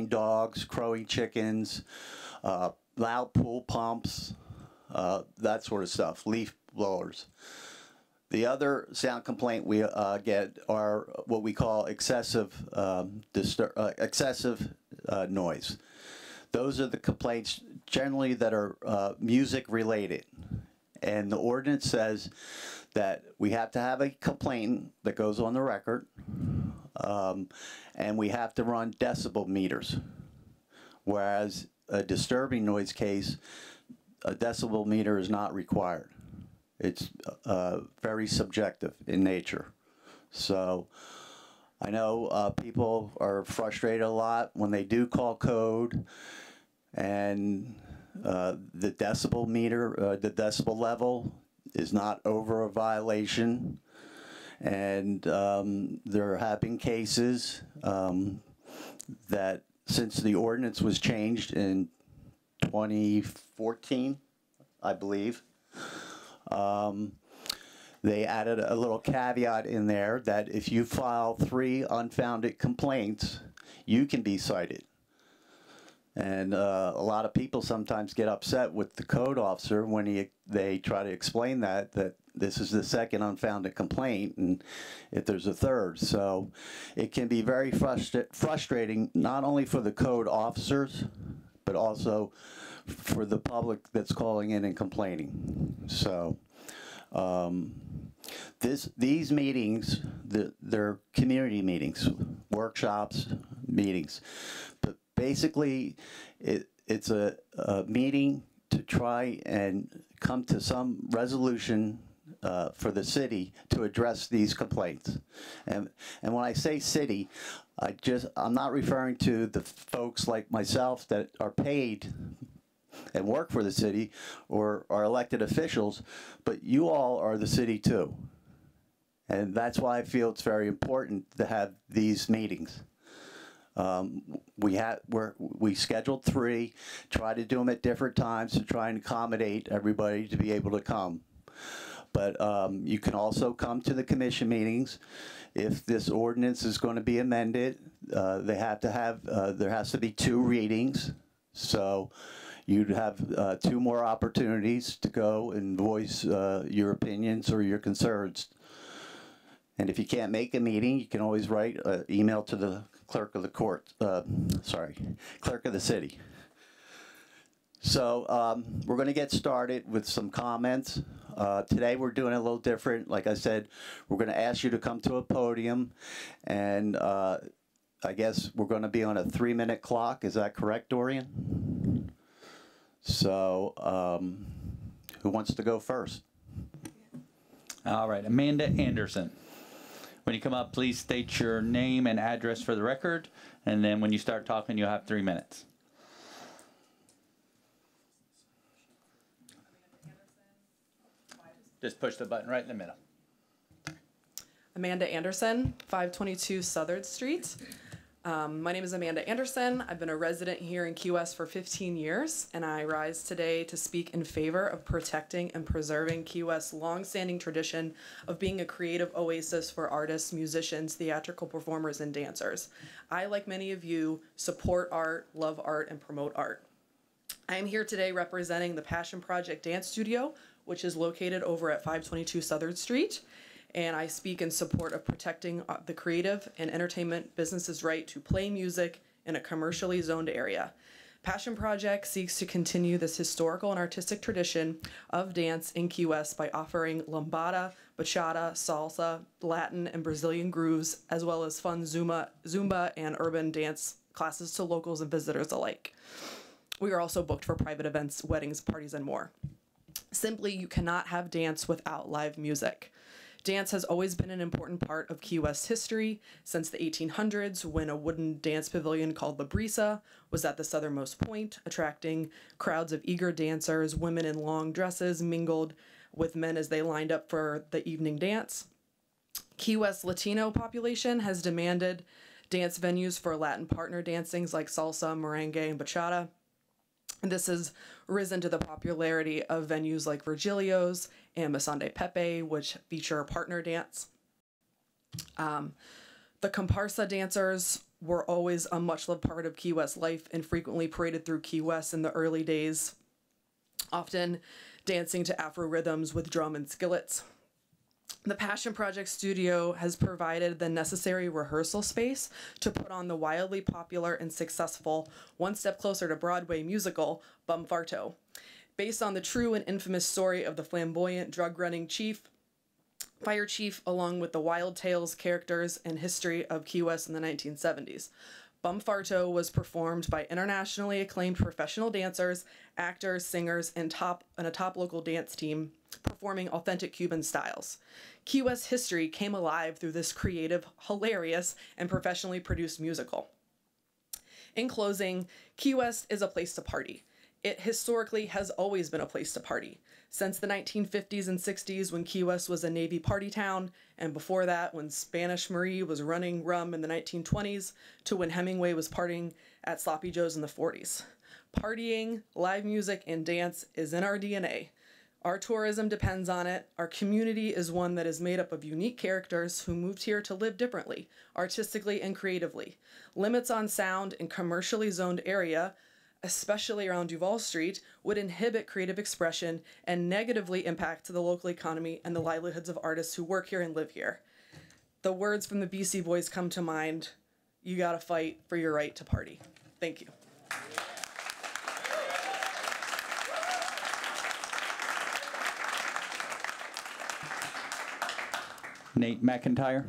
dogs, crowing chickens, loud pool pumps, that sort of stuff, leaf blowers. The other sound complaint we get are what we call excessive noise. Those are the complaints generally that are music related. And the ordinance says that we have to have a complaint that goes on the record, and we have to run decibel meters. Whereas a disturbing noise case, a decibel meter is not required. It's very subjective in nature. So I know people are frustrated a lot when they do call code and the decibel meter, the decibel level is not over a violation. And there have been cases that since the ordinance was changed in 2014, I believe, they added a little caveat in there that if you file 3 unfounded complaints, you can be cited. And a lot of people sometimes get upset with the code officer when they try to explain that this is the second unfounded complaint, and if there's a third. So it can be very frustrating, not only for the code officers, but also for the public that's calling in and complaining. So these meetings, they're community meetings, workshops, meetings. But basically, it's a meeting to try and come to some resolution for the city to address these complaints. And when I say city, I'm not referring to the folks like myself that are paid and work for the city or are elected officials, but you all are the city too. And that's why I feel it's very important to have these meetings. We scheduled 3, try to do them at different times to try and accommodate everybody to be able to come. But you can also come to the commission meetings. If this ordinance is going to be amended, there has to be 2 readings. So you'd have 2 more opportunities to go and voice your opinions or your concerns. And if you can't make a meeting, you can always write an email to the clerk of the court, clerk of the city. So we're going to get started with some comments. Today we're doing it a little different. Like I said, we're going to ask you to come to a podium, and I guess we're going to be on a 3-minute clock. Is that correct, Dorian? So who wants to go first? All right, Amanda Anderson. When you come up, please state your name and address for the record, and then when you start talking, you'll have 3 minutes. Just push the button right in the middle. Amanda Anderson, 522 Southern Street. My name is Amanda Anderson. I've been a resident here in Key West for 15 years, and I rise today to speak in favor of protecting and preserving Key West's long-standing tradition of being a creative oasis for artists, musicians, theatrical performers, and dancers. I, like many of you, support art, love art, and promote art. I am here today representing the Passion Project Dance Studio, which is located over at 522 Southern Street. And I speak in support of protecting the creative and entertainment business's right to play music in a commercially zoned area. Passion Project seeks to continue this historical and artistic tradition of dance in Key West by offering lambada, bachata, salsa, Latin, and Brazilian grooves, as well as fun Zumba and urban dance classes to locals and visitors alike. We are also booked for private events, weddings, parties, and more. Simply, you cannot have dance without live music. Dance has always been an important part of Key West's history since the 1800s, when a wooden dance pavilion called La Brisa was at the southernmost point, attracting crowds of eager dancers. Women in long dresses mingled with men as they lined up for the evening dance. Key West's Latino population has demanded dance venues for Latin partner dancings like salsa, merengue, and bachata. And this has risen to the popularity of venues like Virgilio's and Masande Pepe, which feature partner dance. The comparsa dancers were always a much loved part of Key West life and frequently paraded through Key West in the early days, often dancing to Afro rhythms with drum and skillets. The Passion Project Studio has provided the necessary rehearsal space to put on the wildly popular and successful One Step Closer to Broadway musical, Bumfarto, based on the true and infamous story of the flamboyant drug-running fire chief, along with the wild tales, characters, and history of Key West in the 1970s. Bumfarto was performed by internationally acclaimed professional dancers, actors, singers, and a top local dance team performing authentic Cuban styles. Key West history came alive through this creative, hilarious, and professionally produced musical. In closing, Key West is a place to party. It historically has always been a place to party. Since the 1950s and 60s, when Key West was a Navy party town, and before that, when Spanish Marie was running rum in the 1920s, to when Hemingway was partying at Sloppy Joe's in the 40s. Partying, live music, and dance is in our DNA. Our tourism depends on it. Our community is one that is made up of unique characters who moved here to live differently, artistically and creatively. Limits on sound in commercially zoned area, especially around Duval Street, would inhibit creative expression and negatively impact the local economy and the livelihoods of artists who work here and live here. The words from the BC Boys come to mind: you gotta fight for your right to party. Thank you. Nate McIntyre.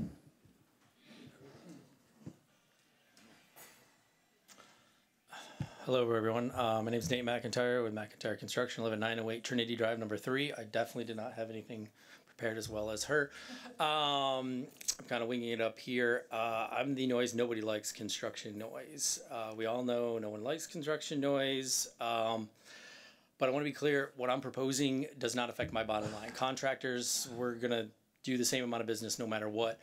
Hello, everyone. My name is Nate McIntyre with McIntyre Construction. I live at 908 Trinity Drive, number 3. I definitely did not have anything prepared as well as her. I'm kind of winging it up here. I'm the noise. Nobody likes construction noise. We all know no one likes construction noise. But I want to be clear, what I'm proposing does not affect my bottom line. Contractors, we're going to do the same amount of business no matter what.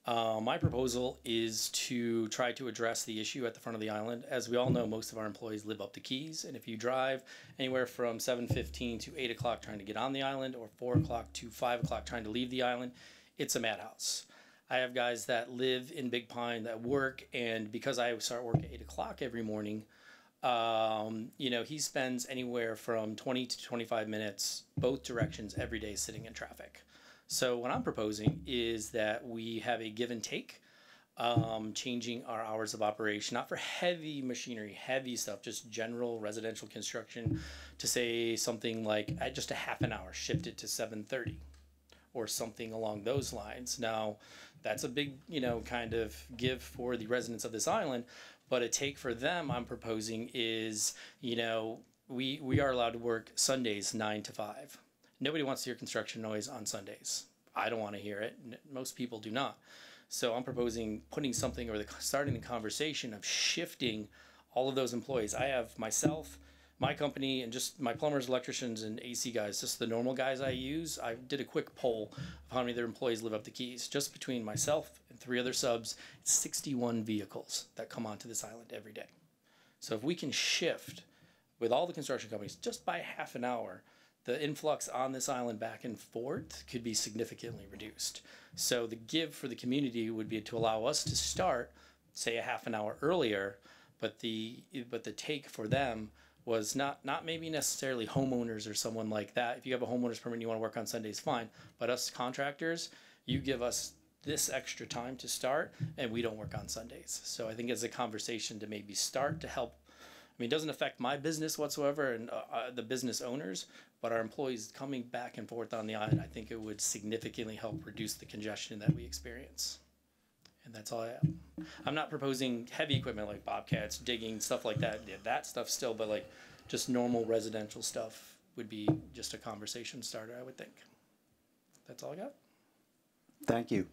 My proposal is to try to address the issue at the front of the island. As we all know, most of our employees live up the Keys, and if you drive anywhere from 7:15 to 8 o'clock trying to get on the island, or 4 o'clock to 5 o'clock trying to leave the island, it's a madhouse. I have guys that live in Big Pine that work, and because I start work at 8 o'clock every morning, he spends anywhere from 20 to 25 minutes both directions every day sitting in traffic. So what I'm proposing is that we have a give and take, changing our hours of operation, not for heavy machinery, heavy stuff, just general residential construction, to say something like at just a half an hour, shift it to 7:30 or something along those lines. Now, that's a big, kind of give for the residents of this island, but a take for them I'm proposing is, we are allowed to work Sundays 9 to 5. Nobody wants to hear construction noise on Sundays. I don't want to hear it. Most people do not. So I'm proposing putting something, or starting the conversation of shifting all of those employees. I have myself, my company, and just my plumbers, electricians, and AC guys, just the normal guys I use. I did a quick poll of how many of their employees live up the Keys. Just between myself and 3 other subs, it's 61 vehicles that come onto this island every day. So if we can shift with all the construction companies just by half an hour, the influx on this island back and forth could be significantly reduced. So the give for the community would be to allow us to start, say, a half an hour earlier, but the take for them was not maybe necessarily homeowners or someone like that. If you have a homeowner's permit and you want to work on Sundays, fine. But us contractors, you give us this extra time to start, and we don't work on Sundays. So I think it's a conversation to maybe start to help. I mean, it doesn't affect my business whatsoever and the business owners, but our employees coming back and forth on the island, I think it would significantly help reduce the congestion that we experience. And that's all I have. I'm not proposing heavy equipment like bobcats, digging, stuff like that. Yeah, that stuff still, but like just normal residential stuff would be just a conversation starter, I would think. That's all I got. Thank you.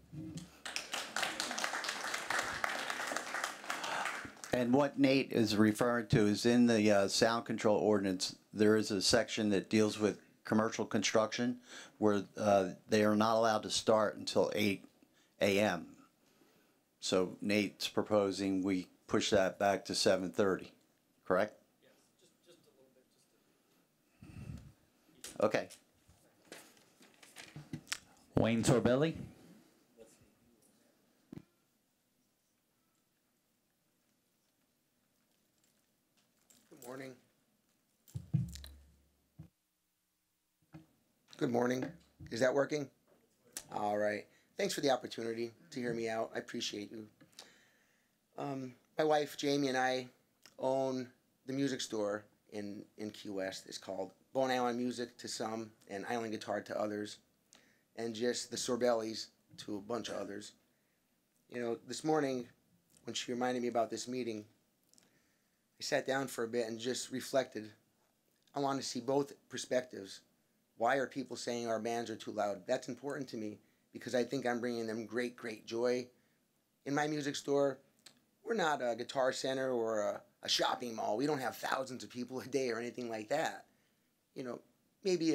And what Nate is referring to is in the sound control ordinance, there is a section that deals with commercial construction where they are not allowed to start until 8 a.m. So Nate's proposing we push that back to 7:30, correct? Yes, just a little bit. Okay. Wayne Sorbelli. Good morning. Good morning. Is that working? All right. Thanks for the opportunity to hear me out. I appreciate you. My wife, Jamie, and I own the music store in Key West. It's called Bone Island Music to some and Island Guitar to others, and just the Sorbellis to a bunch of others. You know, this morning when she reminded me about this meeting, I sat down for a bit and just reflected. I want to see both perspectives. Why are people saying our bands are too loud? That's important to me because I think I'm bringing them great, great joy. In my music store, we're not a Guitar Center or a shopping mall. We don't have thousands of people a day or anything like that. You know, maybe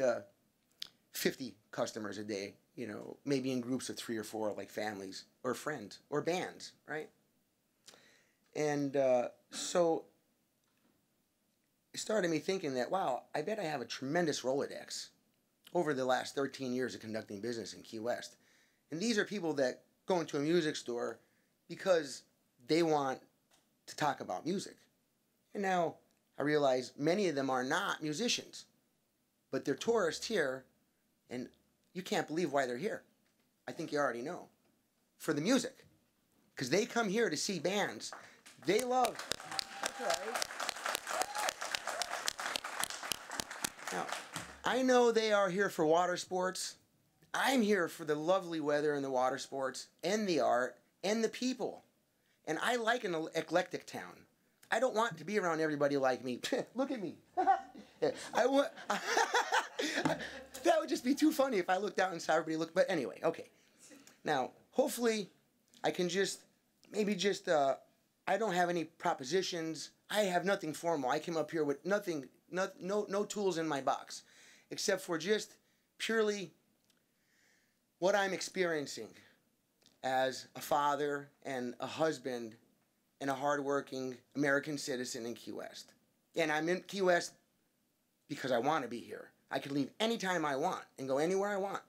50 customers a day, you know, maybe in groups of 3 or 4 like families or friends or bands, right? And so it started me thinking that, wow, I bet I have a tremendous Rolodex over the last 13 years of conducting business in Key West. And these are people that go into a music store because they want to talk about music. And now I realize many of them are not musicians, but they're tourists here, and you can't believe why they're here. I think you already know. For the music. Because they come here to see bands they love. That's right. Now, I know they are here for water sports. I'm here for the lovely weather and the water sports and the art and the people. And I like an eclectic town. I don't want to be around everybody like me. Look at me. I want. That would just be too funny if I looked out and saw everybody look. But anyway, okay. Now, hopefully, I can just maybe just. I don't have any propositions. I have nothing formal. I came up here with nothing, no tools in my box, except for just purely what I'm experiencing as a father and a husband and a hardworking American citizen in Key West. And I'm in Key West because I want to be here. I can leave anytime I want and go anywhere I want.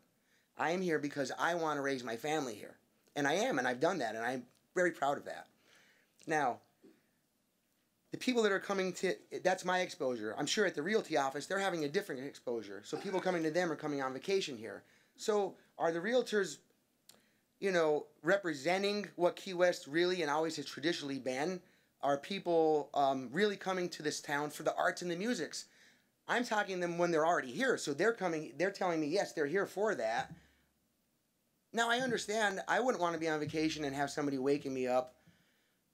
I am here because I want to raise my family here. And I am, and I've done that, and I'm very proud of that. Now, the people that are coming to, that's my exposure. I'm sure at the realty office, they're having a different exposure. So people coming to them are coming on vacation here. So are the realtors, you know, representing what Key West really and always has traditionally been? Are people really coming to this town for the arts and the musics? I'm talking to them when they're already here. So they're coming, they're telling me, yes, they're here for that. Now, I understand I wouldn't want to be on vacation and have somebody waking me up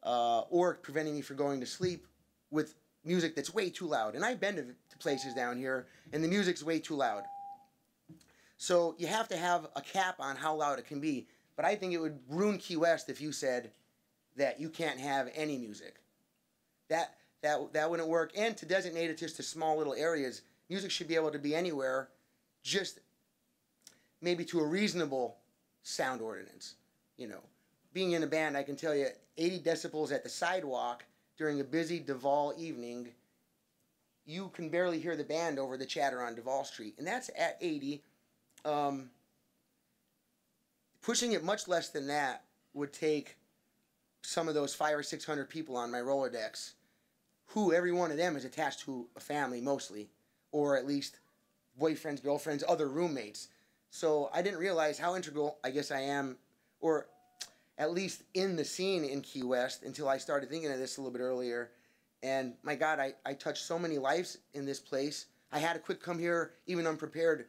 or preventing me from going to sleep with music that's way too loud. And I've been to places down here, and the music's way too loud. So you have to have a cap on how loud it can be. But I think it would ruin Key West if you said that you can't have any music. That wouldn't work. And to designate it just to small little areas, music should be able to be anywhere, just maybe to a reasonable sound ordinance. You know, being in a band, I can tell you 80 decibels at the sidewalk during a busy Duval evening, you can barely hear the band over the chatter on Duval Street. And that's at 80. Pushing it much less than that would take some of those 500 or 600 people on my Rolodex, who every one of them is attached to a family mostly, or at least boyfriends, girlfriends, other roommates. So I didn't realize how integral I guess I am, or at least in the scene in Key West, until I started thinking of this a little bit earlier. And my God, I touched so many lives in this place. I had to quick come here, even unprepared,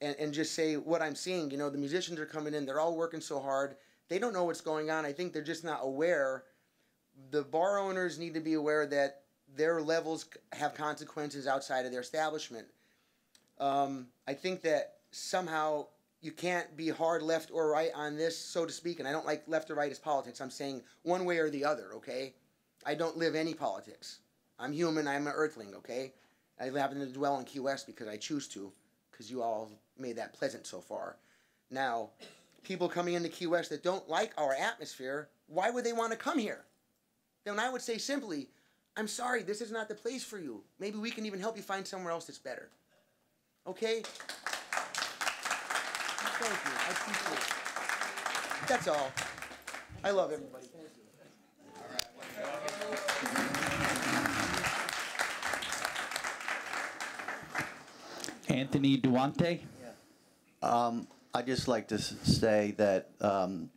and just say what I'm seeing. You know, the musicians are coming in. They're all working so hard. They don't know what's going on. I think they're just not aware. The bar owners need to be aware that their levels have consequences outside of their establishment. I think that somehow you can't be hard left or right on this, so to speak. And I don't like left or right as politics. I'm saying one way or the other, okay? I don't live any politics. I'm human. I'm an earthling, okay? I happen to dwell in Key West because I choose to, because you all made that pleasant so far. Now, people coming into Key West that don't like our atmosphere, why would they want to come here? Then I would say simply, I'm sorry, this is not the place for you. Maybe we can even help you find somewhere else that's better. Okay? Thank you. I appreciate it. That's all. I love everybody. Thank you. Anthony Duante. I'd just like to say that two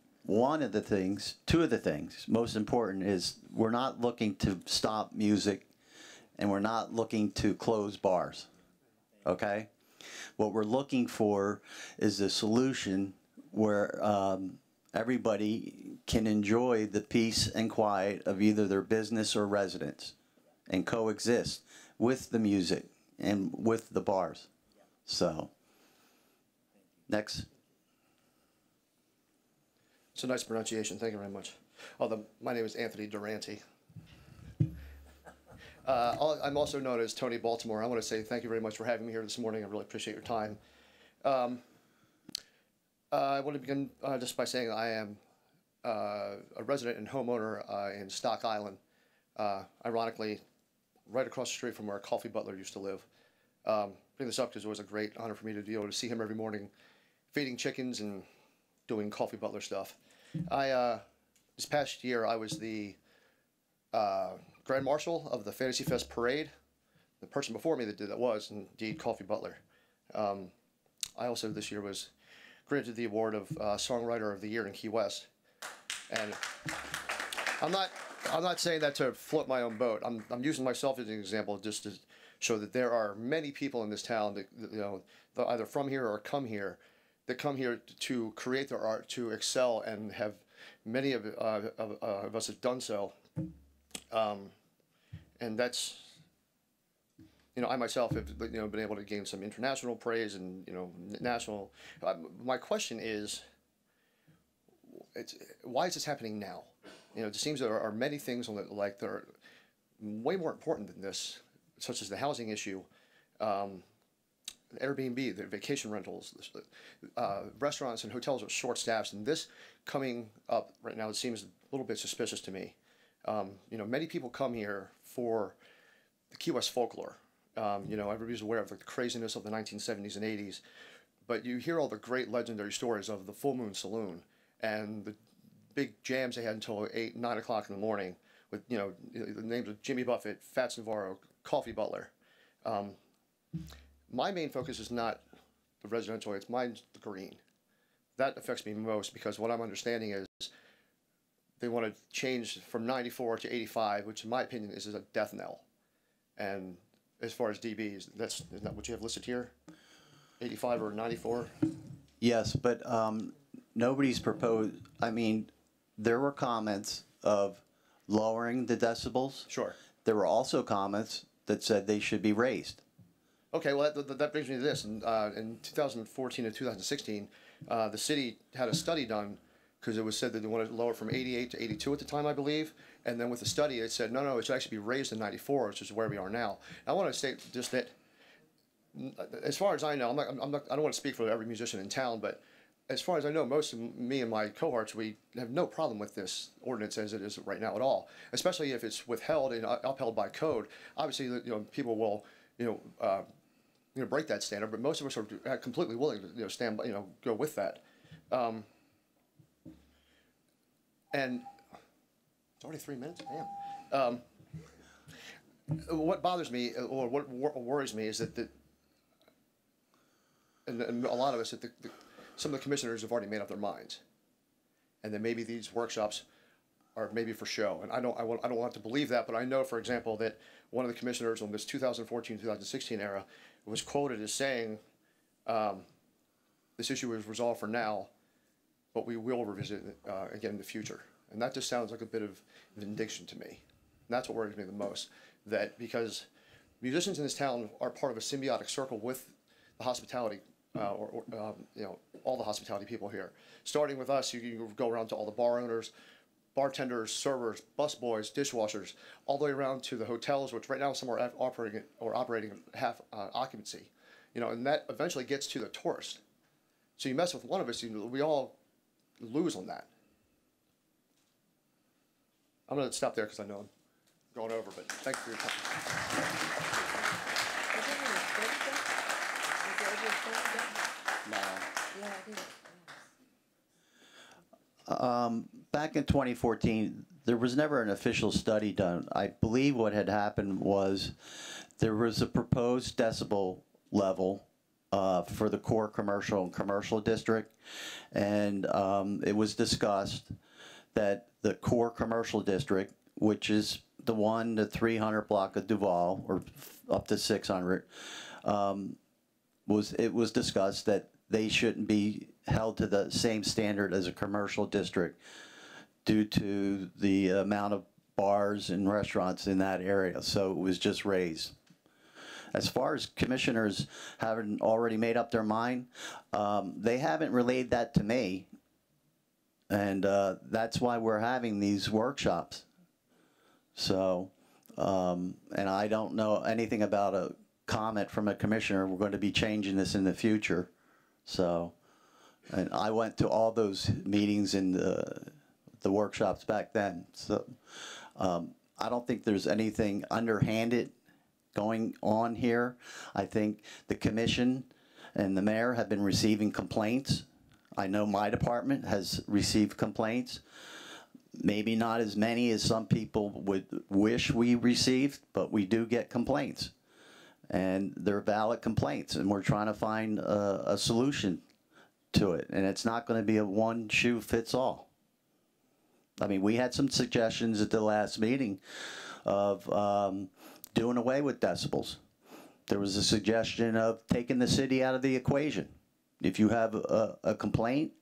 of the things, most important is we're not looking to stop music and we're not looking to close bars, okay? What we're looking for is a solution where everybody can enjoy the peace and quiet of either their business or residence and coexist with the music and with the bars. So, next. It's a nice pronunciation. Thank you very much. My name is Anthony Durante. I'm also known as Tony Baltimore. I want to say thank you very much for having me here this morning. I really appreciate your time. I want to begin just by saying I am a resident and homeowner in Stock Island, ironically, right across the street from where Coffee Butler used to live. Bring this up because it was a great honor for me to be able to see him every morning feeding chickens and doing Coffee Butler stuff. This past year, I was the Grand Marshal of the Fantasy Fest Parade. The person before me that did that was indeed Coffee Butler. I also this year was granted the award of Songwriter of the Year in Key West. And I'm not saying that to float my own boat. I'm using myself as an example just to show that there are many people in this town that you know, either from here or come here, that come here to create their art, to excel, and have many of us have done so. And that's, you know, I myself have, you know, been able to gain some international praise and, you know, national. My question is, why is this happening now? You know, it seems there are many things on that are way more important than this, such as the housing issue, Airbnb, the vacation rentals, restaurants and hotels are short staffs, and this coming up right now, it seems a little bit suspicious to me. You know, many people come here for the Key West folklore. You know, everybody's aware of the craziness of the 1970s and 80s, but you hear all the great legendary stories of the Full Moon Saloon and the big jams they had until 8, 9 o'clock in the morning with, you know, the names of Jimmy Buffett, Fats Navarro, Coffee Butler. My main focus is not the residential, it's mine's the green. That affects me most because what I'm understanding is they want to change from 94 to 85, which in my opinion is a death knell. And as far as DBs, isn't that what you have listed here? 85 or 94? Yes, but nobody's proposed, I mean, there were comments of lowering the decibels. Sure. There were also comments that said they should be raised. Okay, well, that brings me to this. In 2014 and 2016, the city had a study done because it was said that they wanted to lower from 88 to 82 at the time, I believe. And then with the study, it said, no, it should actually be raised to 94, which is where we are now. I want to state just that, as far as I know, I don't want to speak for every musician in town, but as far as I know, most of me and my cohorts, we have no problem with this ordinance as it is right now at all, especially if it's withheld and upheld by code. Obviously, you know, people will, break that standard, but most of us are completely willing to, stand by, go with that. And it's already 3 minutes. Damn. What bothers me, or what worries me, is that and a lot of us, that some of the commissioners have already made up their minds, and then maybe these workshops are maybe for show. And I don't want to believe that, but I know, for example, that one of the commissioners on this 2014-2016 era was quoted as saying, "This issue is resolved for now, but we will revisit it again in the future." And that just sounds like a bit of vindication to me. And that's what worries me the most. That because musicians in this town are part of a symbiotic circle with the hospitality, all the hospitality people here. Starting with us, you go around to all the bar owners, bartenders, servers, busboys, dishwashers, all the way around to the hotels, which right now some are operating at half occupancy. And that eventually gets to the tourist. So you mess with one of us, we all lose on that. I'm going to stop there because I know I'm going over, but thank you for your time. Back in 2014, there was never an official study done. I believe what had happened was there was a proposed decibel level for the core commercial and commercial district. And it was discussed that the core commercial district, which is the 1 to 300 block of Duval, or up to 600, it was discussed that they shouldn't be held to the same standard as a commercial district due to the amount of bars and restaurants in that area. So it was just raised. As far as commissioners having already made up their mind, they haven't relayed that to me. And that's why we're having these workshops. So, and I don't know anything about a comment from a commissioner. We're going to be changing this in the future. So, and I went to all those meetings in the workshops back then. So, I don't think there's anything underhanded going on here. I think the commission and the mayor have been receiving complaints. I know my department has received complaints. Maybe not as many as some people would wish we received, but we do get complaints. And they're valid complaints, and we're trying to find a solution to it. And it's not going to be a one shoe fits all. I mean, we had some suggestions at the last meeting of doing away with decibels. There was a suggestion of taking the city out of the equation. If you have a complaint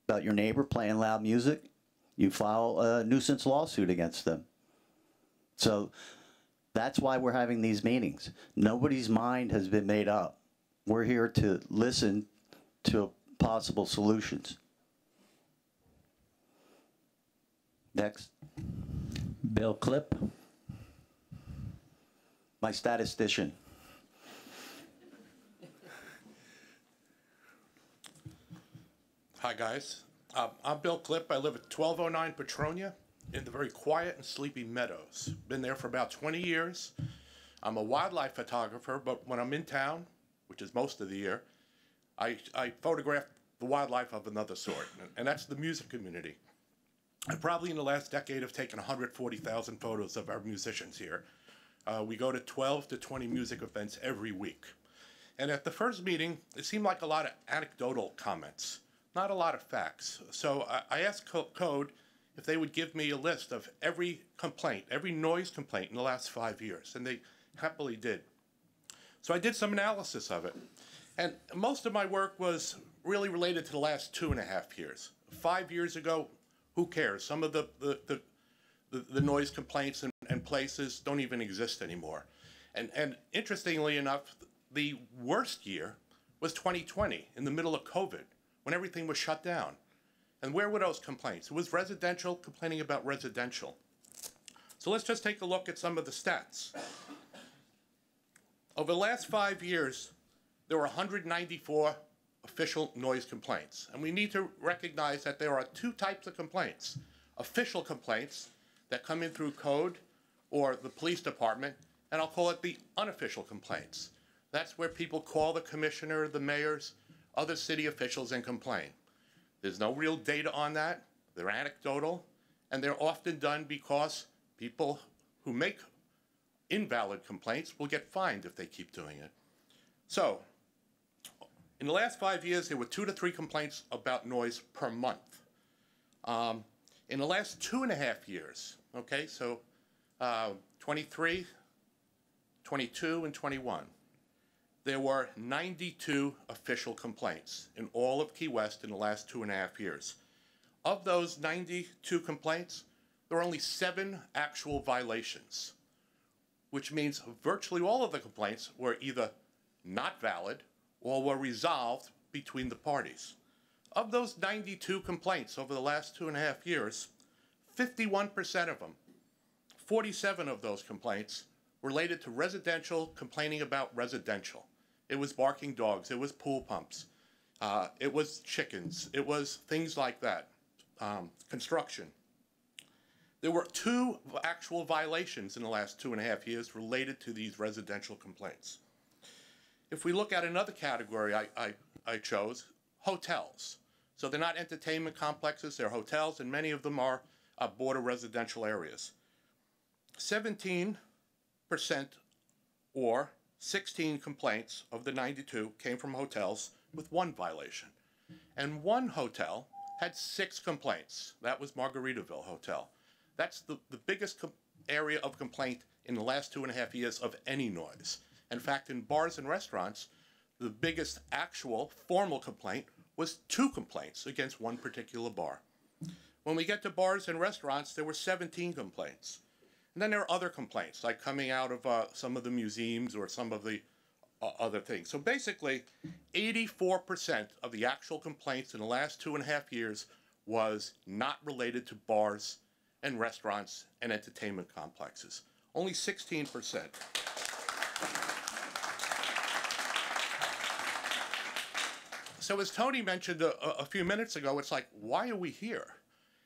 about your neighbor playing loud music, you file a nuisance lawsuit against them. So that's why we're having these meetings. Nobody's mind has been made up. We're here to listen to possible solutions. Next. Bill Clip. My statistician. Hi, guys. I'm Bill Clip. I live at 1209 Petronia in the very quiet and sleepy Meadows. Been there for about 20 years. I'm a wildlife photographer, but when I'm in town, which is most of the year, I photograph the wildlife of another sort, and that's the music community. I probably in the last decade have taken 140,000 photos of our musicians here. We go to 12 to 20 music events every week. And at the first meeting, it seemed like a lot of anecdotal comments, not a lot of facts. So I asked Code if they would give me a list of every complaint, every noise complaint in the last 5 years, and they happily did. So I did some analysis of it. And most of my work was really related to the last 2.5 years. 5 years ago, who cares? Some of the noise complaints and places don't even exist anymore. And interestingly enough, the worst year was 2020, in the middle of COVID, when everything was shut down. And where were those complaints? It was residential, complaining about residential. So let's just take a look at some of the stats. Over the last 5 years, there were 194 official noise complaints. And we need to recognize that there are two types of complaints. Official complaints that come in through Code or the police department, and I'll call it the unofficial complaints. That's where people call the commissioner, the mayors, other city officials and complain. There's no real data on that. They're anecdotal, and they're often done because people who make invalid complaints will get fined if they keep doing it. So, in the last 5 years, there were 2 to 3 complaints about noise per month. In the last 2.5 years, okay, so 23, 22, and 21, there were 92 official complaints in all of Key West in the last 2.5 years. Of those 92 complaints, there were only 7 actual violations, which means virtually all of the complaints were either not valid or were resolved between the parties. Of those 92 complaints over the last 2.5 years, 51% of them, 47 of those complaints, related to residential, complaining about residential. It was barking dogs, it was pool pumps, it was chickens, it was things like that, construction. There were 2 actual violations in the last 2.5 years related to these residential complaints. If we look at another category I chose, hotels. So they're not entertainment complexes, they're hotels, and many of them are border residential areas. 17% or 16 complaints of the 92 came from hotels with 1 violation. And 1 hotel had 6 complaints. That was Margaritaville Hotel. That's the biggest area of complaint in the last 2.5 years of any noise. In fact, in bars and restaurants, the biggest actual formal complaint was 2 complaints against 1 particular bar. When we get to bars and restaurants, there were 17 complaints. And then there are other complaints, like coming out of some of the museums or some of the other things. So basically, 84% of the actual complaints in the last 2.5 years was not related to bars and restaurants and entertainment complexes. Only 16%. So as Tony mentioned a few minutes ago, it's like, why are we here?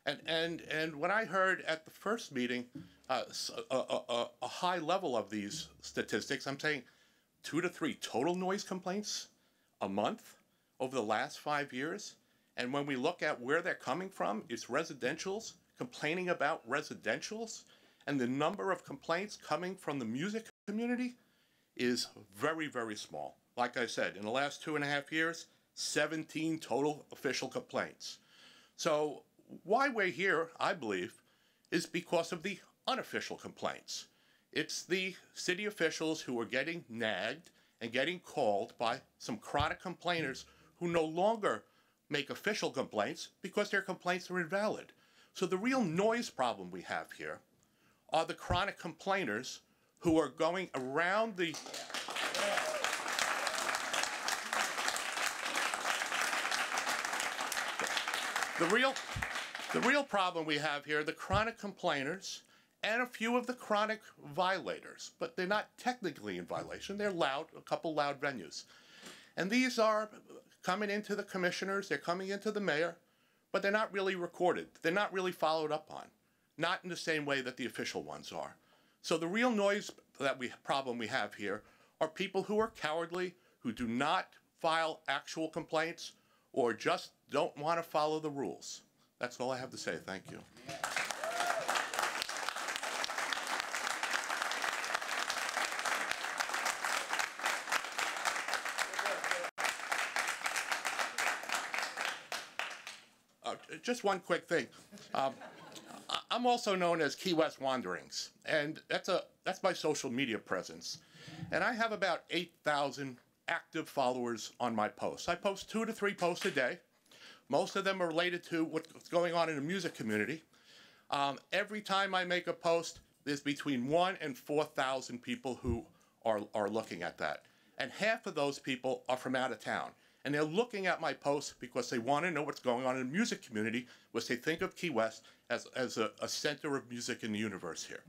And when I heard at the first meeting a high level of these statistics, I'm saying 2 to 3 total noise complaints a month over the last 5 years. And when we look at where they're coming from, it's residentials, complaining about residentials, and the number of complaints coming from the music community is very, very small. Like I said, in the last 2.5 years, 17 total official complaints. So why we're here, I believe, is because of the unofficial complaints. It's the city officials who are getting nagged and getting called by some chronic complainers who no longer make official complaints because their complaints are invalid. So the real noise problem we have here are the chronic complainers who are going around the The real problem we have here, the chronic complainers and a few of the chronic violators, but they're not technically in violation. They're loud, a couple loud venues. And these are coming into the commissioners, they're coming into the mayor, but they're not really recorded. They're not really followed up on, not in the same way that the official ones are. So the real noise problem we have here are people who are cowardly, who do not file actual complaints, or just don't want to follow the rules. That's all I have to say. Thank you. Just one quick thing. I'm also known as Key West Wanderings, and that's my social media presence. And I have about 8,000 active followers on my posts. I post 2 to 3 posts a day. Most of them are related to what's going on in the music community. Every time I make a post, there's between 1,000 and 4,000 people who are looking at that. And half of those people are from out of town. And they're looking at my posts because they want to know what's going on in the music community, which they think of Key West as a center of music in the universe here.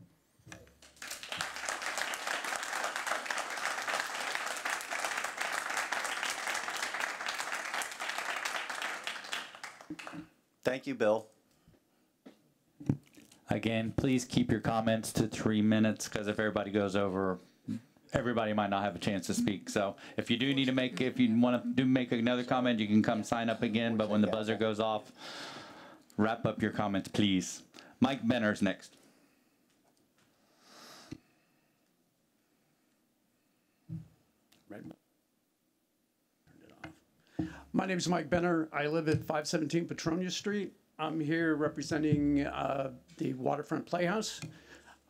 Thank you, Bill. Again, please keep your comments to 3 minutes, because if everybody goes over, everybody might not have a chance to speak. So if you do need to if you want to make another comment, you can come sign up again. But when the buzzer goes off, wrap up your comments, please. Mike Benner's next. My name is Mike Benner. I live at 517 Petronia Street. I'm here representing the Waterfront Playhouse.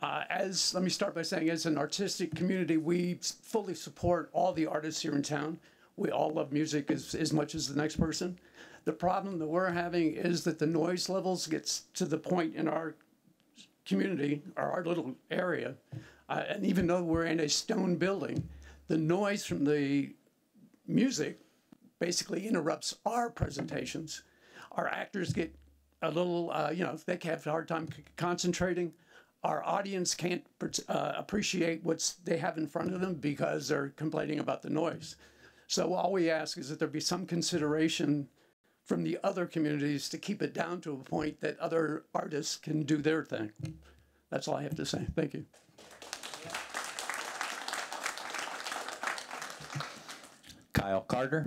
Let me start by saying, as an artistic community, we fully support all the artists here in town. We all love music as much as the next person. The problem that we're having is that the noise levels gets to the point in our community, or our little area, and even though we're in a stone building, the noise from the music basically interrupts our presentations. Our actors get a little, they have a hard time concentrating. Our audience can't appreciate what they have in front of them because they're complaining about the noise. So all we ask is that there be some consideration from the other communities to keep it down to a point that other artists can do their thing. That's all I have to say. Thank you. Kyle Carter.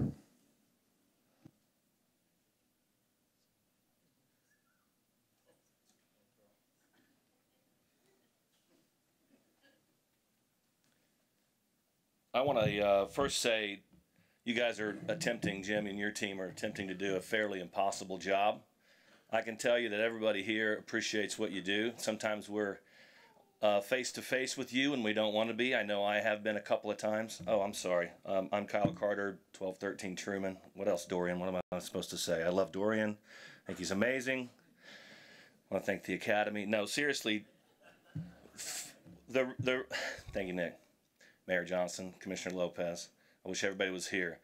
I want to first say you guys are attempting, Jim and your team are attempting to do a fairly impossible job. I can tell you that everybody here appreciates what you do. Sometimes we're face to face with you and we don't want to be. I know I have been a couple of times. Oh, I'm sorry. I'm Kyle Carter, 1213 Truman. What else, Dorian? What am I supposed to say? I love Dorian. I think he's amazing. I want to thank the Academy. No, seriously, thank you, Nick. Mayor Johnson, Commissioner Lopez. I wish everybody was here.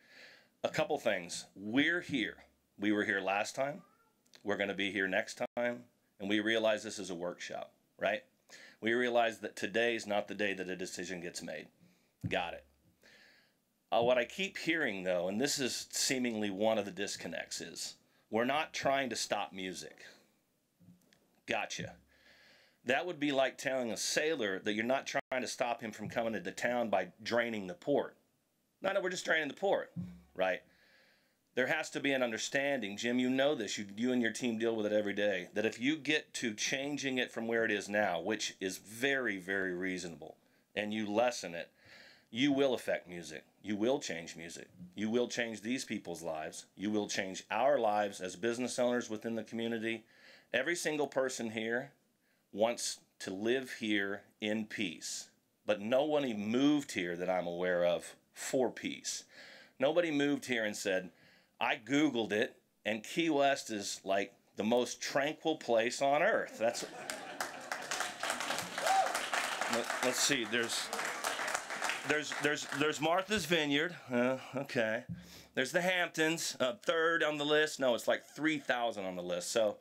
A couple things. We're here. We were here last time. We're going to be here next time. And we realize this is a workshop, right? We realize that today is not the day that a decision gets made. Got it. What I keep hearing, though, and this is seemingly one of the disconnects, is we're not trying to stop music. Gotcha. That would be like telling a sailor that you're not trying to stop him from coming into town by draining the port. No, we're just draining the port, right? There has to be an understanding. Jim, you know this. You and your team deal with it every day. That if you get to changing it from where it is now, which is very, very reasonable, and you lessen it, you will affect music. You will change music. You will change these people's lives. You will change our lives as business owners within the community. Every single person here wants to live here in peace. But no one moved here that I'm aware of for peace. Nobody moved here and said, I Googled it, and Key West is like the most tranquil place on earth. That's. Let's see. There's Martha's Vineyard. Okay. There's the Hamptons, third on the list. No, it's like 3,000 on the list. So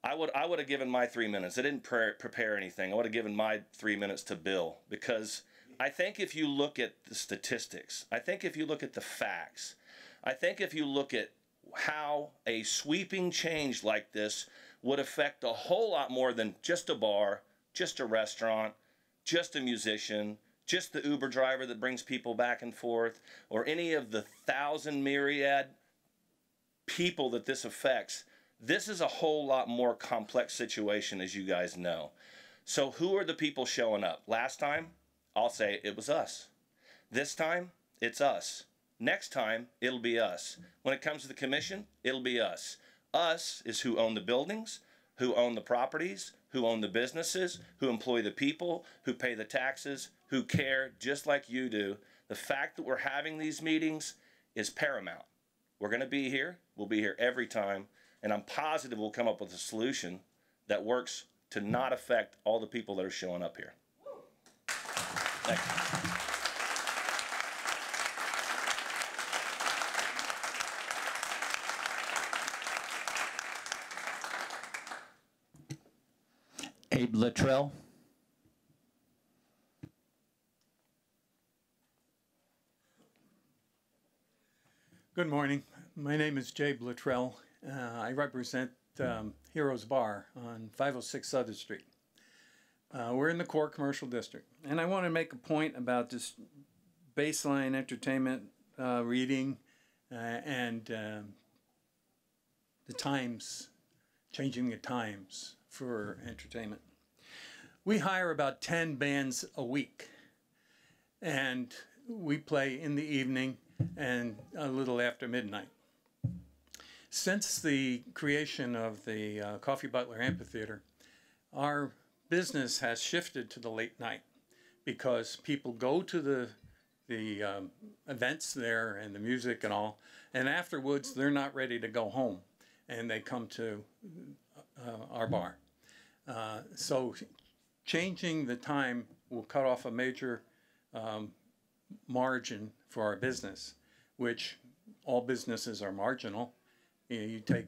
I would have given my 3 minutes. I didn't prepare anything. I would have given my 3 minutes to Bill, because I think if you look at the statistics, I think if you look at the facts, I think if you look at how a sweeping change like this would affect a whole lot more than just a bar, just a restaurant, just a musician, just the Uber driver that brings people back and forth, or any of the 1,000 myriad people that this affects, this is a whole lot more complex situation, as you guys know. So who are the people showing up? Last time, I'll say it was us. This time, it's us. Next time, it'll be us. When it comes to the commission, it'll be us. Us is who own the buildings, who own the properties, who own the businesses, who employ the people, who pay the taxes, who care just like you do. The fact that we're having these meetings is paramount. We're going to be here. We'll be here every time. And I'm positive we'll come up with a solution that works to not affect all the people that are showing up here. Thank you. Abe Luttrell. Good morning. My name is Jay Luttrell. I represent Heroes Bar on 506 Southern Street. We're in the core commercial district. And I want to make a point about this baseline entertainment reading and the times, changing the times for entertainment. We hire about 10 bands a week, and we play in the evening and a little after midnight. Since the creation of the Coffee Butler Amphitheater, our business has shifted to the late night because people go to the events there and the music and all, and afterwards they're not ready to go home, and they come to our bar. So changing the time will cut off a major margin for our business, which all businesses are marginal. You take,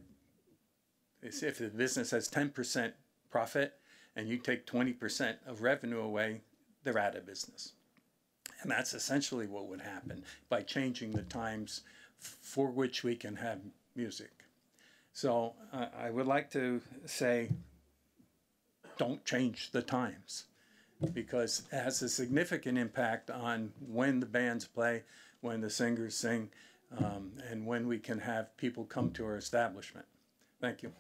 if the business has 10% profit and you take 20% of revenue away, they're out of business. And that's essentially what would happen by changing the times for which we can have music. So I would like to say, don't change the times, because it has a significant impact on when the bands play, when the singers sing, and when we can have people come to our establishment. Thank you.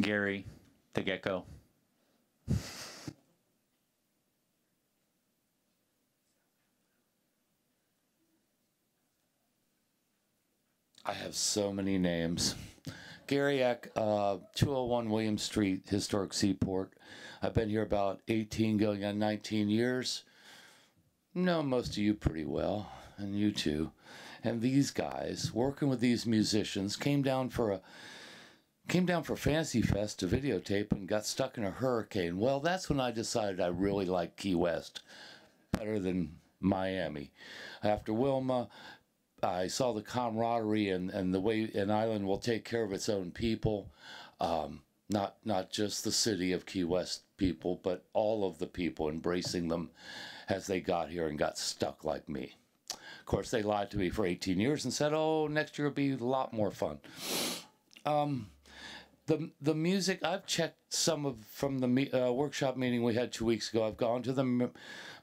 Gary, the gecko. I have so many names. Gary Eck, 201 William Street, Historic Seaport. I've been here about 18, going on 19 years. Know most of you pretty well, and you too. And these guys, working with these musicians, came down for Fancy Fest to videotape and got stuck in a hurricane. Well, that's when I decided I really liked Key West better than Miami. After Wilma, I saw the camaraderie and the way an island will take care of its own people, not just the city of Key West people, but all of the people, embracing them as they got here and got stuck like me. Of course, they lied to me for 18 years and said, oh, next year will be a lot more fun. The music, I've checked from the workshop meeting we had 2 weeks ago. I've gone to the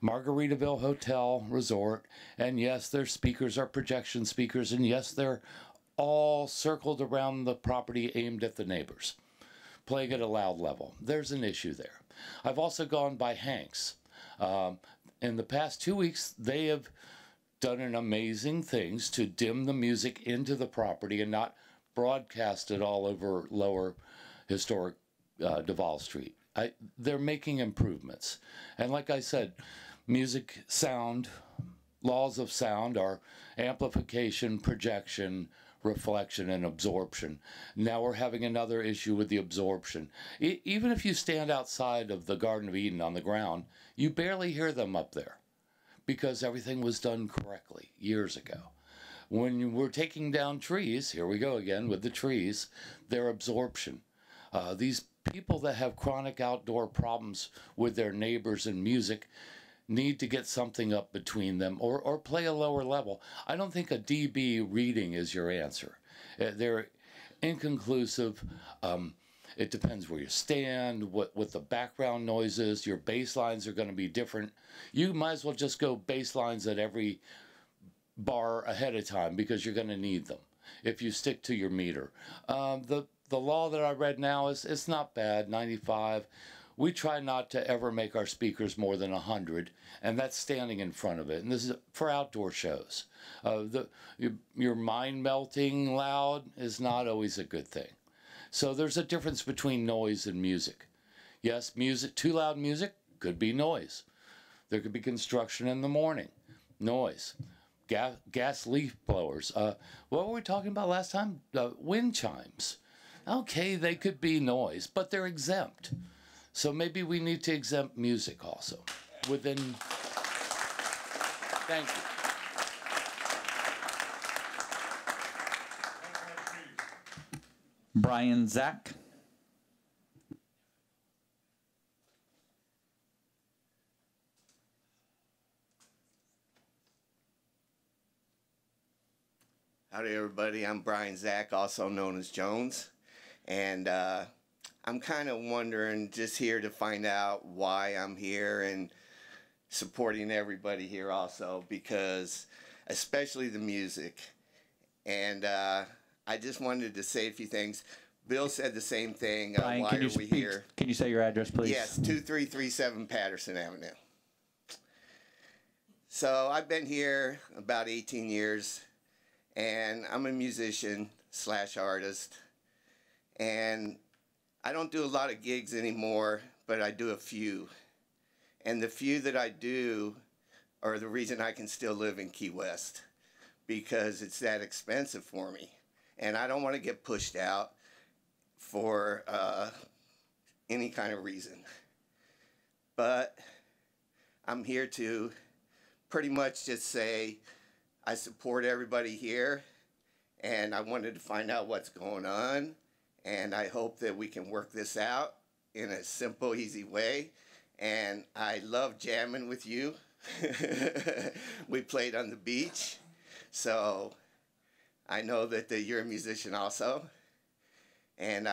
Margaritaville Hotel Resort, and yes, their speakers are projection speakers, and yes, they're all circled around the property aimed at the neighbors, playing at a loud level. There's an issue there. I've also gone by Hanks. In the past 2 weeks, they have done an amazing things to dim the music into the property and not broadcast it all over lower historic Duval Street. They're making improvements. And like I said, music, sound, laws of sound are amplification, projection, reflection, and absorption. Now we're having another issue with the absorption. Even if you stand outside of the Garden of Eden on the ground, you barely hear them up there because everything was done correctly years ago. When we're taking down trees, here we go again with the trees, their absorption. These people that have chronic outdoor problems with their neighbors and music need to get something up between them or play a lower level. I don't think a dB reading is your answer. They're inconclusive. It depends where you stand, what the background noise is. Your bass lines are going to be different. You might as well just go bass lines at every bar ahead of time because you're going to need them if you stick to your meter. The law that I read now is it's not bad, 95. We try not to ever make our speakers more than 100, and that's standing in front of it. And this is for outdoor shows. Your mind melting loud is not always a good thing. So there's a difference between noise and music. Yes, music, too loud music could be noise. There could be construction in the morning, noise. Gas leaf blowers. What were we talking about last time? Wind chimes. Okay, they could be noise, but they're exempt. So maybe we need to exempt music also within. Thank you. Brian Zach. Howdy, everybody. I'm Brian Zach, also known as Jones. And I'm kind of wondering, just here to find out why I'm here and supporting everybody here also, because especially the music. And I just wanted to say a few things. Bill said the same thing. Brian, why can you are we speak? here? Can you say your address, please? Yes, 2337 Patterson Avenue. So I've been here about 18 years, and I'm a musician / artist. And I don't do a lot of gigs anymore, but I do a few. And the few that I do are the reason I can still live in Key West, because it's that expensive for me. And I don't want to get pushed out for any kind of reason. But I'm here to pretty much just say I support everybody here, and I wanted to find out what's going on. And I hope that we can work this out in a simple, easy way. And I love jamming with you. We played on the beach. So I know that you're a musician also. And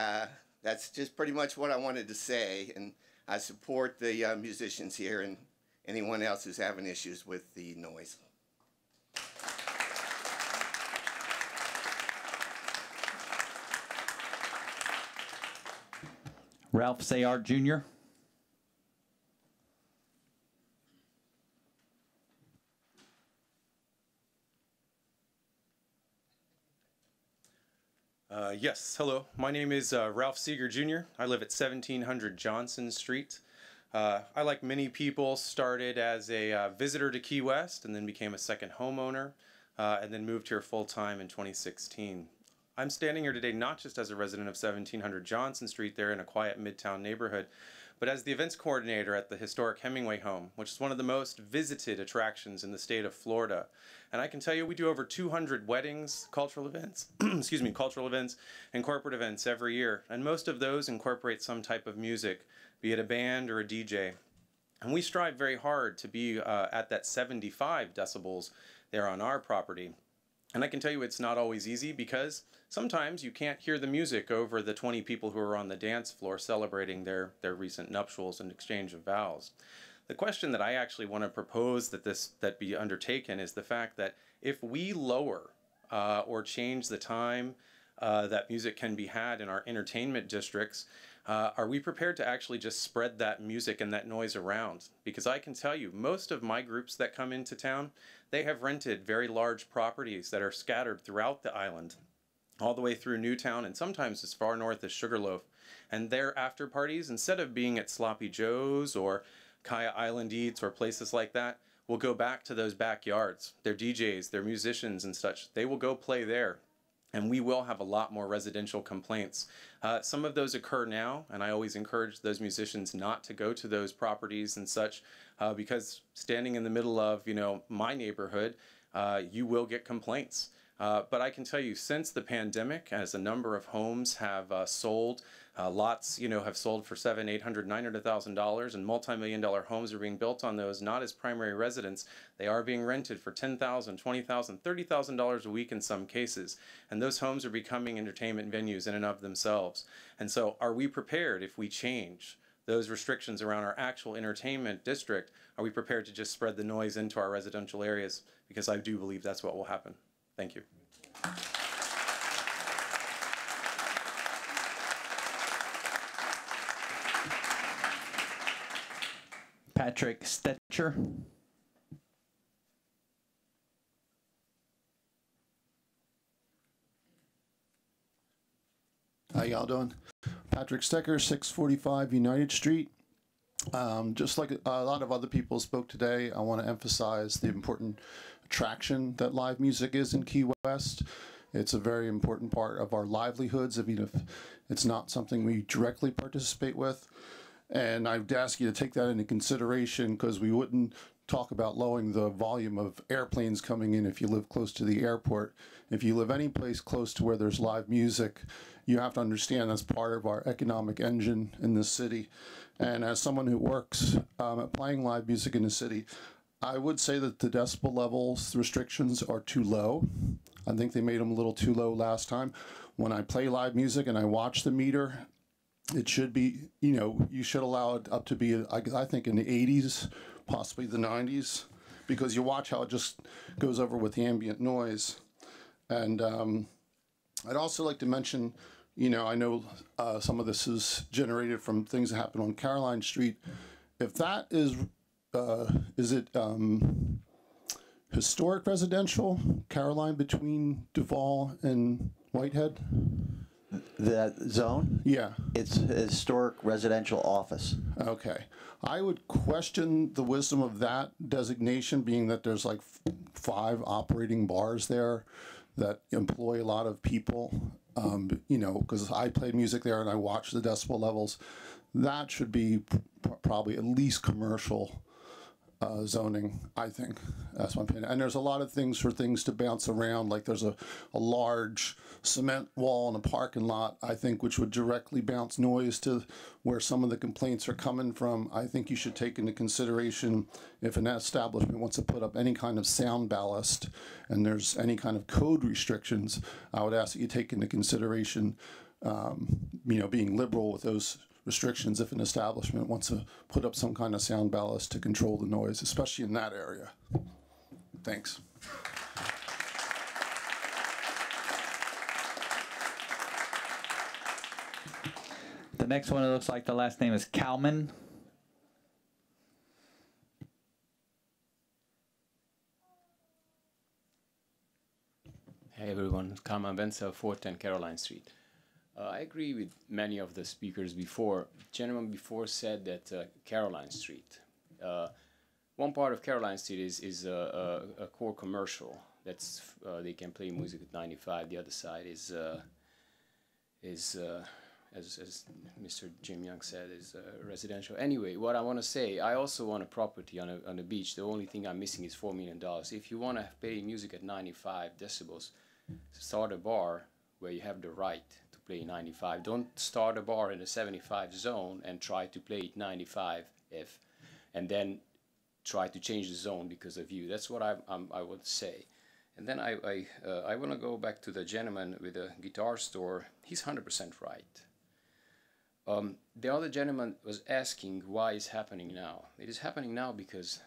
that's just pretty much what I wanted to say. And I support the musicians here and anyone else who's having issues with the noise. Ralph Sayard Jr. Yes, hello. My name is Ralph Seeger Jr. I live at 1700 Johnson Street. I, like many people, started as a visitor to Key West and then became a second homeowner and then moved here full-time in 2016. I'm standing here today not just as a resident of 1700 Johnson Street there in a quiet midtown neighborhood, but as the events coordinator at the historic Hemingway home, which is one of the most visited attractions in the state of Florida. And I can tell you we do over 200 weddings, cultural events, cultural events and corporate events every year. And most of those incorporate some type of music, be it a band or a DJ. And we strive very hard to be at that 75 decibels there on our property. And I can tell you it's not always easy because sometimes you can't hear the music over the 20 people who are on the dance floor celebrating their recent nuptials and exchange of vows. The question that I actually want to propose that be undertaken is the fact that if we lower or change the time that music can be had in our entertainment districts, are we prepared to actually just spread that music and that noise around? Because I can tell you, most of my groups that come into town, they have rented very large properties that are scattered throughout the island, all the way through Newtown and sometimes as far north as Sugarloaf. And their after parties, instead of being at Sloppy Joe's or Kaya Island Eats or places like that, will go back to those backyards. Their DJs, their musicians and such, they will go play there. And we will have a lot more residential complaints. Some of those occur now, and I always encourage those musicians not to go to those properties and such, because standing in the middle of, my neighborhood, you will get complaints. But I can tell you, since the pandemic, as a number of homes have sold, lots, have sold for $700,000, $800,000, $900,000, and multi-million-dollar homes are being built on those, not as primary residents. They are being rented for $10,000, $20,000, $30,000 a week in some cases, and those homes are becoming entertainment venues in and of themselves. And so, are we prepared if we change those restrictions around our actual entertainment district? Are we prepared to just spread the noise into our residential areas? Because I do believe that's what will happen. Thank you. Patrick Stetcher. How y'all doing? Patrick Stecker, 645 United Street. Just like a lot of other people spoke today, I want to emphasize the important attraction that live music is in Key West. It's a very important part of our livelihoods, even if it's not something we directly participate with. And I would ask you to take that into consideration, because we wouldn't talk about lowering the volume of airplanes coming in if you live close to the airport. If you live any place close to where there's live music, you have to understand that's part of our economic engine in this city. And as someone who works at playing live music in the city, I would say that the decibel levels restrictions are too low. I think they made them a little too low last time. When I play live music and I watch the meter, it should be, you should allow it up to be, I think, in the 80s, possibly the 90s, because you watch how it just goes over with the ambient noise. And I'd also like to mention, I know some of this is generated from things that happen on Caroline Street. If that is it historic residential, Caroline, between Duval and Whitehead? That zone? Yeah. It's historic residential office. Okay. I would question the wisdom of that designation, being that there's like 5 operating bars there that employ a lot of people. Because I played music there and I watched the decibel levels. That should be probably at least commercial zoning, I think. That's my opinion. And there's a lot of things for things to bounce around, like there's a large cement wall in a parking lot, I think, which would directly bounce noise to where some of the complaints are coming from. I think you should take into consideration if an establishment wants to put up any kind of sound ballast and there's any kind of code restrictions, I would ask that you take into consideration, being liberal with those restrictions if an establishment wants to put up some kind of sound ballast to control the noise, especially in that area. Thanks. The next one, it looks like the last name is Kalman. Hey everyone, Kalman Benza, 410 Caroline Street. I agree with many of the speakers before. The gentleman before said that Caroline Street. One part of Caroline Street is a core commercial. That's they can play music at 95. The other side is as Mr. Jim Young said, is residential. Anyway, what I want to say, I also want a property on the beach. The only thing I'm missing is $4 million. If you want to play music at 95 decibels, start a bar where you have the right to play 95. Don't start a bar in a 75 zone and try to play it 95 if, and then try to change the zone because of you. That's what I would say. And then I want to go back to the gentleman with the guitar store. He's 100% right. The other gentleman was asking why it's happening now. It is happening now because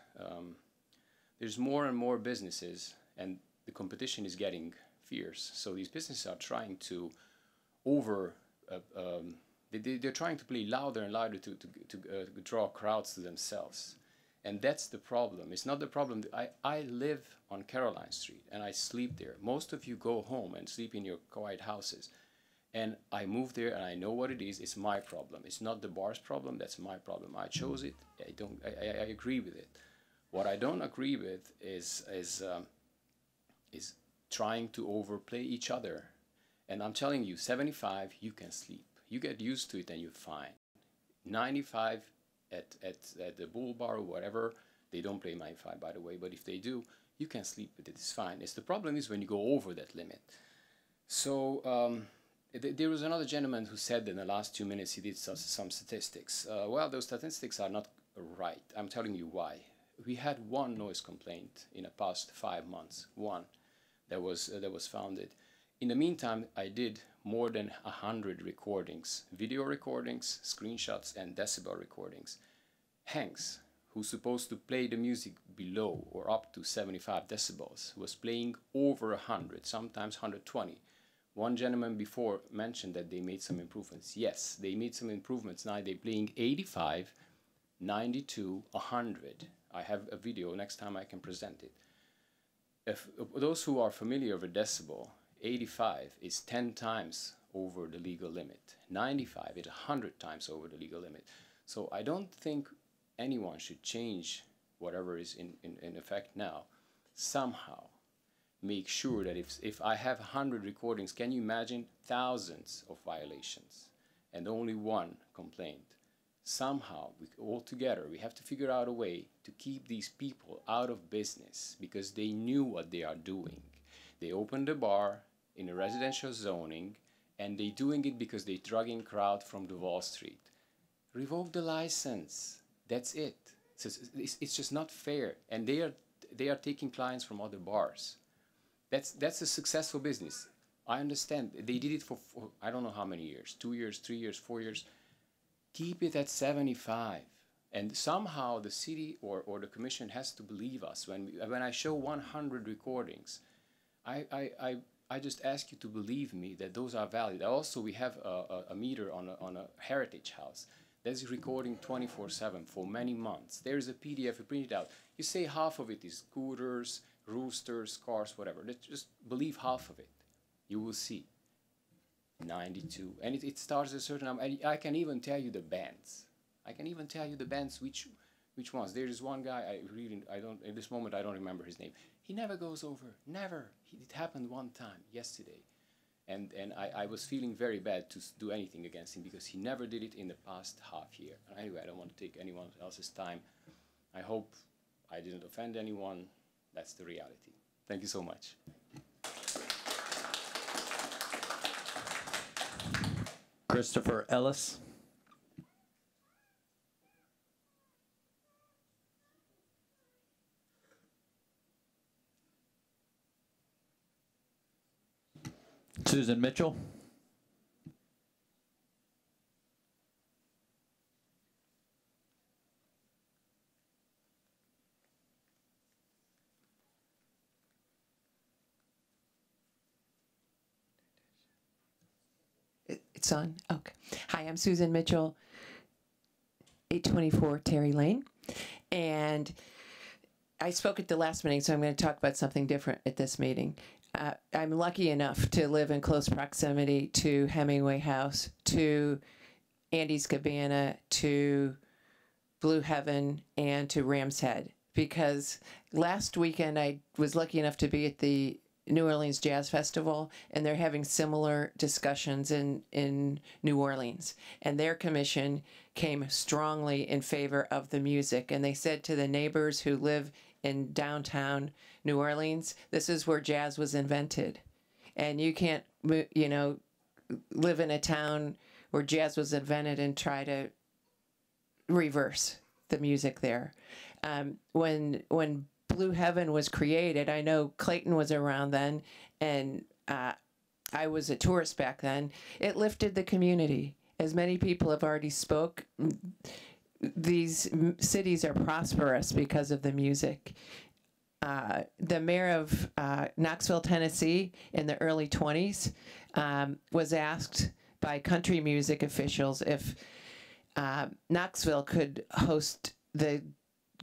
there's more and more businesses and the competition is getting fierce. So these businesses are trying to they're trying to play louder and louder to draw crowds to themselves. And that's the problem. It's not the problem. I live on Caroline Street and I sleep there. Most of you go home and sleep in your quiet houses. And I moved there and I know what it is. It's my problem. It's not the bar's problem. That's my problem. I chose it. I agree with it. What I don't agree with is trying to overplay each other. And I'm telling you, 75, you can sleep. You get used to it and you're fine. 95 at the Bull Bar or whatever, they don't play 95 by the way, but if they do, you can sleep with it. It's fine. The problem is when you go over that limit. So there was another gentleman who said that in the last 2 minutes he did some statistics. Well, those statistics are not right. I'm telling you why. We had one noise complaint in the past 5 months, one that was founded. In the meantime, I did more than 100 recordings, video recordings, screenshots, and decibel recordings. Hanks, who's supposed to play the music below or up to 75 decibels, was playing over 100, sometimes 120. One gentleman before mentioned that they made some improvements. Yes, they made some improvements. Now they're playing 85, 92, 100. I have a video, next time I can present it. If those who are familiar with decibel, 85 is 10 times over the legal limit. 95 is 100 times over the legal limit. So I don't think anyone should change whatever is in effect now. Somehow make sure that if I have 100 recordings, can you imagine thousands of violations and only one complaint? Somehow, all together, we have to figure out a way to keep these people out of business because they knew what they are doing. They opened a bar in a residential zoning and they're doing it because they're drugging crowd from Duval Street. Revoke the license. That's it. It's just not fair. And they are taking clients from other bars. That's a successful business. I understand. They did it for I don't know how many years, 2 years, 3 years, 4 years. Keep it at 75. And somehow the city or the commission has to believe us. When I show 100 recordings, I just ask you to believe me that those are valid. Also, we have a meter on a heritage house that's recording 24/7 for many months. There's a PDF, you print it out. You say half of it is scooters, roosters, cars, whatever. Just believe half of it. You will see. 92. And it starts at a certain number. I can even tell you the bands. I can even tell you the bands which ones. There is one guy, at this moment I don't remember his name. He never goes over. Never. It happened one time, yesterday. And I was feeling very bad to do anything against him because he never did it in the past half year. Anyway, I don't want to take anyone else's time. I hope I didn't offend anyone. That's the reality. Thank you so much. Christopher Ellis. Susan Mitchell. It's on? Okay. Hi, I'm Susan Mitchell, 824 Terry Lane. And I spoke at the last meeting, so I'm going to talk about something different at this meeting. I'm lucky enough to live in close proximity to Hemingway House, to Andy's Cabana, to Blue Heaven, and to Ram's Head. Because last weekend I was lucky enough to be at the New Orleans Jazz Festival, and they're having similar discussions in New Orleans. And their commission came strongly in favor of the music. And they said to the neighbors who live in downtown New Orleans, this is where jazz was invented. And you can't, you know, live in a town where jazz was invented and try to reverse the music there. When Blue Heaven was created, I know Clayton was around then, and I was a tourist back then. It lifted the community. As many people have already spoke, these cities are prosperous because of the music. The mayor of Knoxville, Tennessee, in the early 20s, was asked by country music officials if Knoxville could host the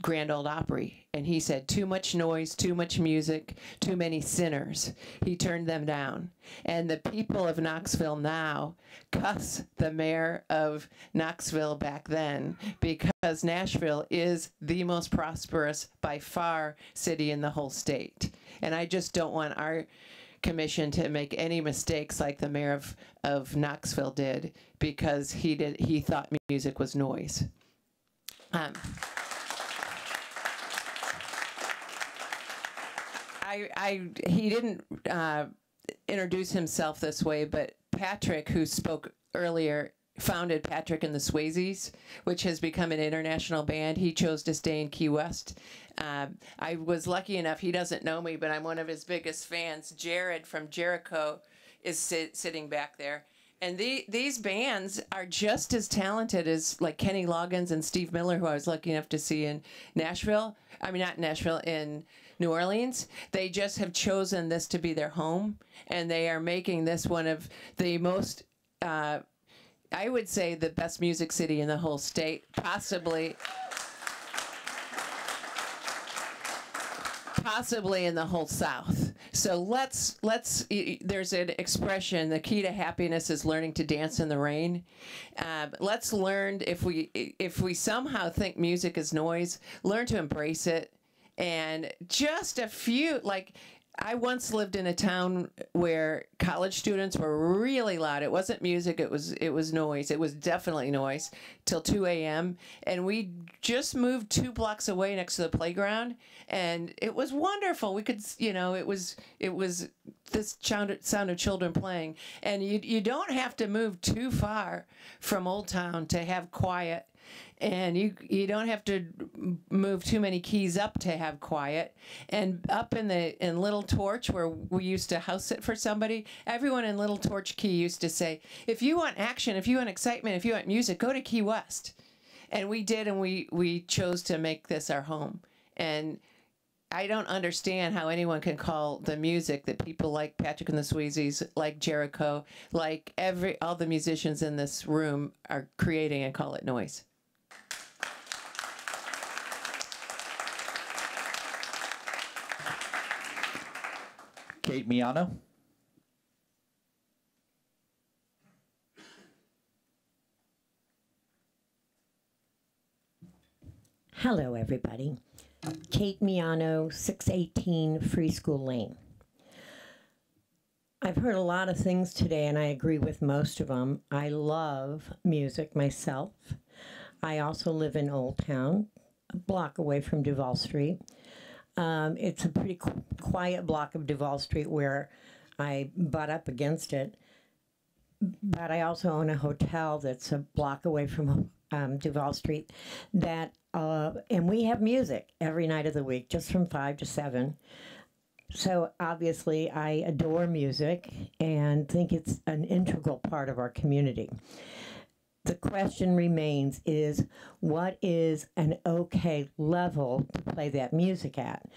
Grand Ole Opry, and he said, too much noise, too much music, too many sinners. He turned them down. And the people of Knoxville now cuss the mayor of Knoxville back then, because Nashville is the most prosperous, by far, city in the whole state. And I just don't want our commission to make any mistakes like the mayor of Knoxville did, because he thought music was noise. He didn't introduce himself this way, but Patrick, who spoke earlier, founded Patrick and the Swayzes, which has become an international band. He chose to stay in Key West. I was lucky enough, he doesn't know me, but I'm one of his biggest fans. Jared from Jericho is sitting back there. And these bands are just as talented as like Kenny Loggins and Steve Miller, who I was lucky enough to see in Nashville. I mean, not Nashville, in New Orleans. They just have chosen this to be their home, and they are making this one of the most, I would say, the best music city in the whole state, possibly in the whole South. So let's there's an expression, the key to happiness is learning to dance in the rain. Let's learn, if we somehow think music is noise, learn to embrace it. And just a few, like, I once lived in a town where college students were really loud. It wasn't music, it was noise. It was definitely noise till 2 a.m. And we just moved 2 blocks away next to the playground, and it was wonderful. We could, you know, it was this sound of children playing. And you don't have to move too far from Old Town to have quiet. And you don't have to move too many keys up to have quiet. And up in Little Torch, where we used to house sit for somebody, everyone in Little Torch Key used to say, if you want action, if you want excitement, if you want music, go to Key West. And we did, and we chose to make this our home. And I don't understand how anyone can call the music that people like Patrick and the Swayzes, like Jericho, like all the musicians in this room are creating, and call it noise. Kate Miano. Hello, everybody. Kate Miano, 618 Free School Lane. I've heard a lot of things today, and I agree with most of them. I love music myself. I also live in Old Town, a block away from Duval Street. It's a pretty quiet block of Duval Street where I butt up against it. But I also own a hotel that's a block away from Duval Street and we have music every night of the week, just from 5 to 7. So obviously I adore music and think it's an integral part of our community. The question remains is, what is an okay level to play that music at?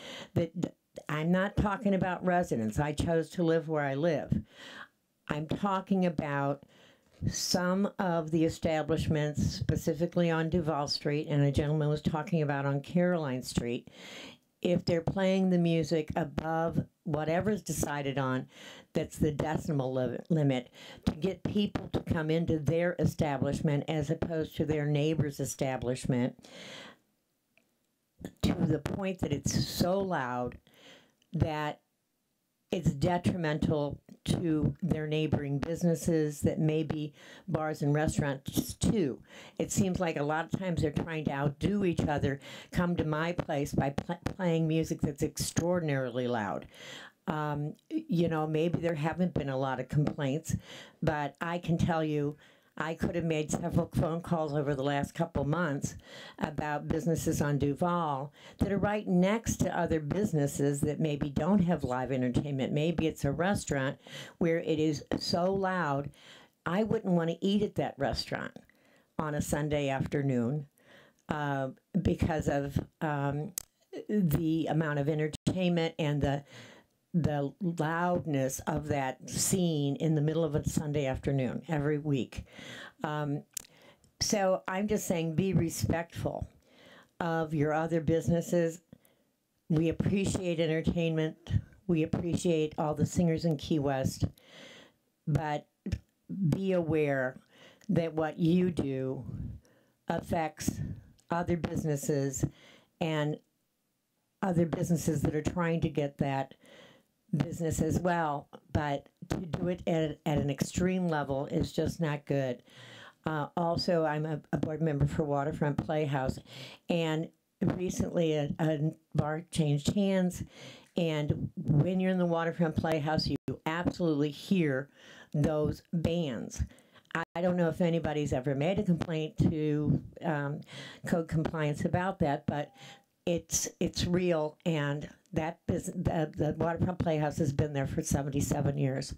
I'm not talking about residence. I chose to live where I live. I'm talking about some of the establishments, specifically on Duval Street, and a gentleman was talking about on Caroline Street, if they're playing the music above whatever's decided on, that's the decimal limit, to get people to come into their establishment as opposed to their neighbor's establishment, to the point that it's so loud that it's detrimental to their neighboring businesses that may be bars and restaurants too. It seems like a lot of times they're trying to outdo each other, come to my place by playing music that's extraordinarily loud. You know, maybe there haven't been a lot of complaints, but I can tell you I could have made several phone calls over the last couple months about businesses on Duval that are right next to other businesses that maybe don't have live entertainment. Maybe it's a restaurant where it is so loud, I wouldn't want to eat at that restaurant on a Sunday afternoon because of the amount of entertainment and the loudness of that scene in the middle of a Sunday afternoon every week. So I'm just saying, be respectful of your other businesses. We appreciate entertainment. We appreciate all the singers in Key West, but be aware that what you do affects other businesses and other businesses that are trying to get that business as well, but to do it at an extreme level is just not good. Also, I'm a board member for Waterfront Playhouse, and recently a bar changed hands, and when you're in the Waterfront Playhouse, you absolutely hear those bands. I don't know if anybody's ever made a complaint to code compliance about that, but it's real, and that the Waterfront Playhouse has been there for 77 years.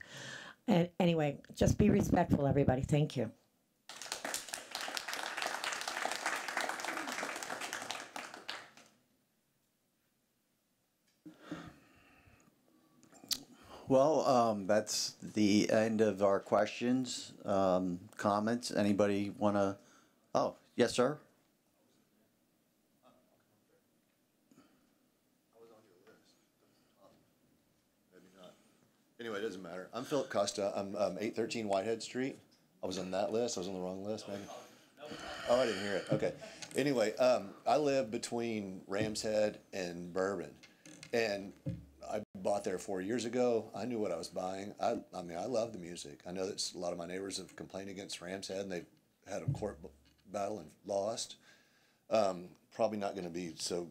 And anyway, just be respectful, everybody. Thank you. Well, that's the end of our questions, comments. Anybody want to? Oh, yes, sir. Anyway, it doesn't matter. I'm Philip Costa. I'm 813 Whitehead Street. I was on that list. I was on the wrong list, maybe. Oh, I didn't hear it. Okay. Anyway, I live between Ram's Head and Bourbon, and I bought there 4 years ago. I knew what I was buying. I mean, I love the music. I know that a lot of my neighbors have complained against Ram's Head, and they've had a court battle and lost. Probably not going to be so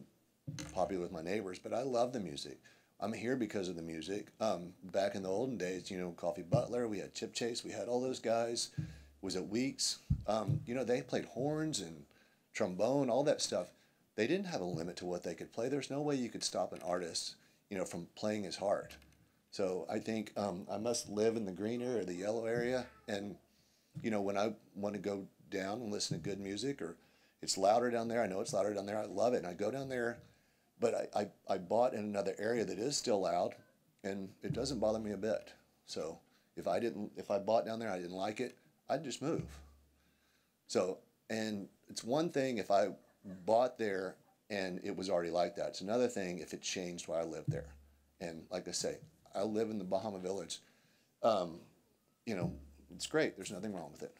popular with my neighbors, but I love the music. I'm here because of the music. Back in the olden days, you know, Coffee Butler, we had Chip Chase, we had all those guys. Was it Weeks? You know, they played horns and trombone, all that stuff. They didn't have a limit to what they could play. There's no way you could stop an artist, you know, from playing his heart. So I think I must live in the green area or the yellow area. And, you know, when I want to go down and listen to good music, or it's louder down there, I know it's louder down there, I love it. And I go down there. But I bought in another area that is still loud, and it doesn't bother me a bit. So if I bought down there, I didn't like it, I'd just move. So, and it's one thing if I bought there and it was already like that. It's another thing if it changed while I lived there. And like I say, I live in the Bahama Village. You know, it's great. There's nothing wrong with it.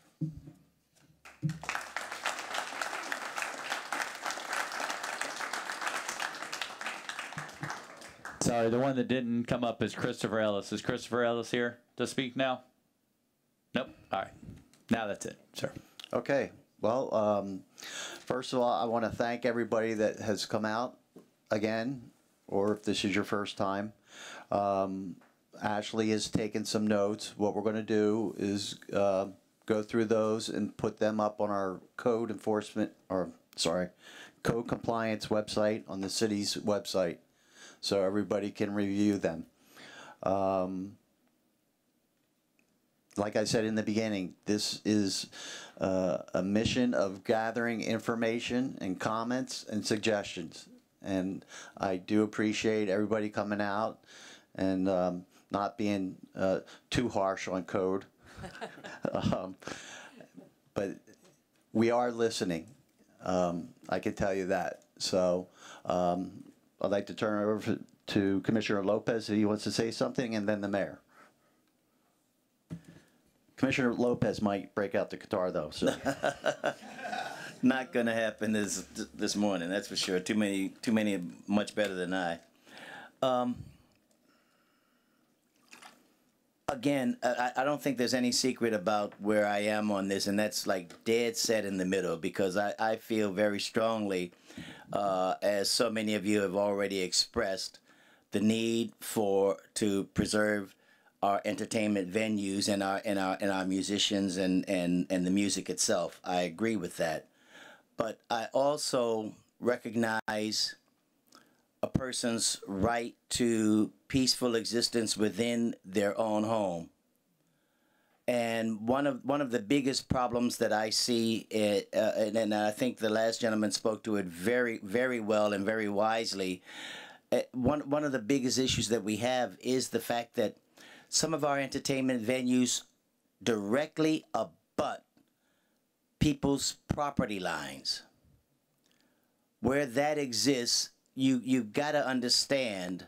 Sorry, the one that didn't come up is Christopher Ellis. Is Christopher Ellis here to speak now? Nope. All right. Now that's it, sir. Okay. Well, first of all, I want to thank everybody that has come out again, or if this is your first time. Ashley has taken some notes. What we're going to do is go through those and put them up on our code compliance website on the city's website, so everybody can review them. Like I said in the beginning, this is a mission of gathering information and comments and suggestions. And I do appreciate everybody coming out and not being too harsh on code. But we are listening. I can tell you that. So I'd like to turn it over to Commissioner Lopez if he wants to say something, and then the mayor. Commissioner Lopez might break out the guitar though. So. Not gonna happen this morning. That's for sure. Too many much better than I. Again, I don't think there's any secret about where I am on this, and that's like dead set in the middle, because I feel very strongly, as so many of you have already expressed, the need to preserve our entertainment venues and our musicians and the music itself. I agree with that. But I also recognize a person's right to peaceful existence within their own home. And one of the biggest problems that I see, and I think the last gentleman spoke to it very, very well and very wisely, one of the biggest issues that we have is the fact that some of our entertainment venues directly abut people's property lines. Where that exists, you got to understand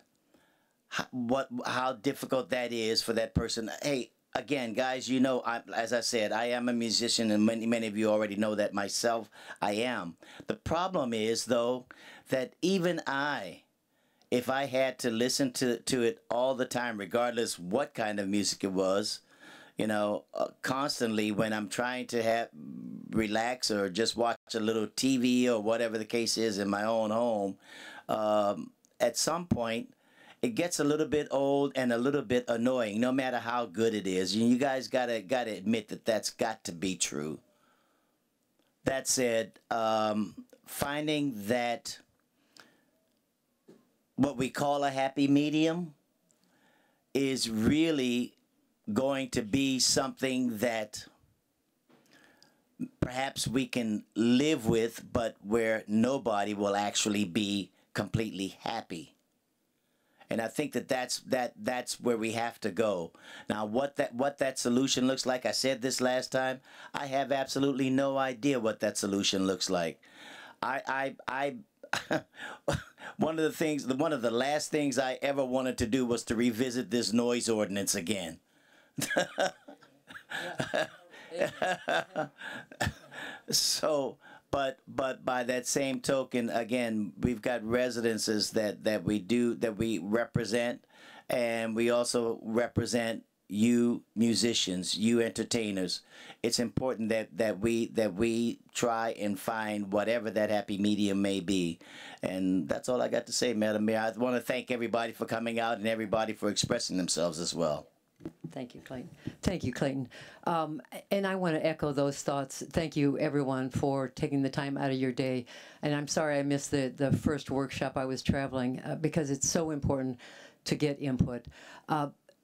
how difficult that is for that person. Hey, again, guys, you know, as I said, I am a musician, and many of you already know that myself. I am. The problem is, though, that even if I had to listen to it all the time, regardless what kind of music it was, you know, constantly when I'm trying to relax or just watch a little TV or whatever the case is in my own home, at some point it gets a little bit old and a little bit annoying, no matter how good it is. You guys gotta admit that that's got to be true. That said, finding that what we call a happy medium is really going to be something that perhaps we can live with, but where nobody will actually be completely happy. And I think that's where we have to go. Now, what that solution looks like, I said this last time, I have absolutely no idea what that solution looks like. One of the last things I ever wanted to do was to revisit this noise ordinance again. So, but by that same token, again, we've got residences that we represent, and we also represent you musicians, you entertainers. It's important that we try and find whatever that happy medium may be. And that's all I got to say, Madam Mayor. I want to thank everybody for coming out and everybody for expressing themselves as well. Thank you, Clayton. Thank you, Clayton. And I want to echo those thoughts. Thank you, everyone, for taking the time out of your day. And I'm sorry I missed the first workshop. I was traveling because it's so important to get input.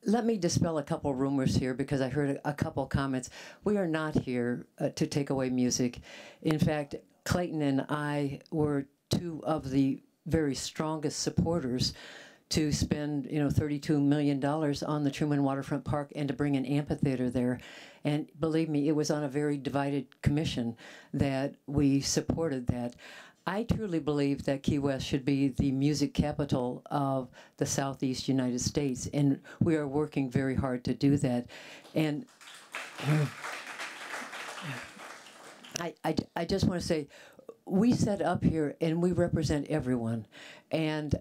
Let me dispel a couple rumors here, because I heard a couple comments. We are not here to take away music. In fact, Clayton and I were two of the very strongest supporters to spend, $32 million on the Truman Waterfront Park and to bring an amphitheater there. And believe me, it was on a very divided commission that we supported that. I truly believe that Key West should be the music capital of the Southeast United States, and we are working very hard to do that. And I just want to say, we set up here and we represent everyone. And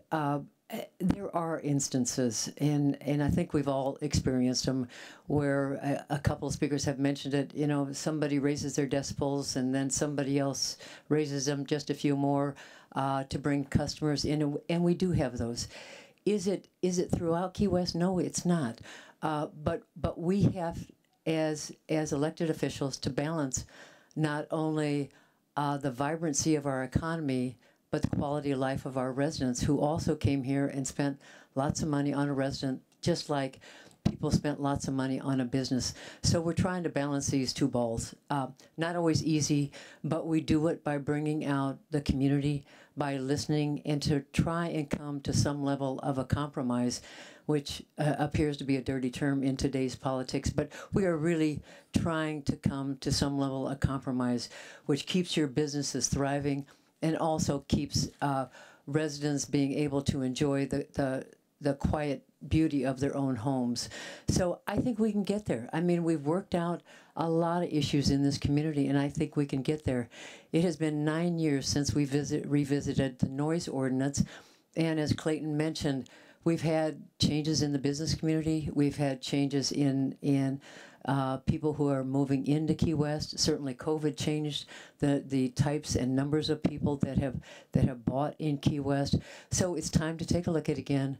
there are instances, and I think we've all experienced them, where a couple of speakers have mentioned it. Somebody raises their decibels and then somebody else raises them just a few more to bring customers in, and we do have those. Is it throughout Key West? No, it's not. But we have, as elected officials, to balance not only the vibrancy of our economy, but the quality of life of our residents, who also came here and spent lots of money on a resident, just like people spent lots of money on a business. So we're trying to balance these two balls. Not always easy, but we do it by bringing out the community, by listening, and to try and come to some level of a compromise. which appears to be a dirty term in today's politics, but we are really trying to come to some level of compromise, which keeps your businesses thriving and also keeps residents being able to enjoy the quiet beauty of their own homes. So I think we can get there. I mean, we've worked out a lot of issues in this community, and I think we can get there. It has been 9 years since we revisited the noise ordinance, and as Clayton mentioned, we've had changes in the business community. We've had changes in people who are moving into Key West. Certainly COVID changed the types and numbers of people that have bought in Key West. So it's time to take a look at it again.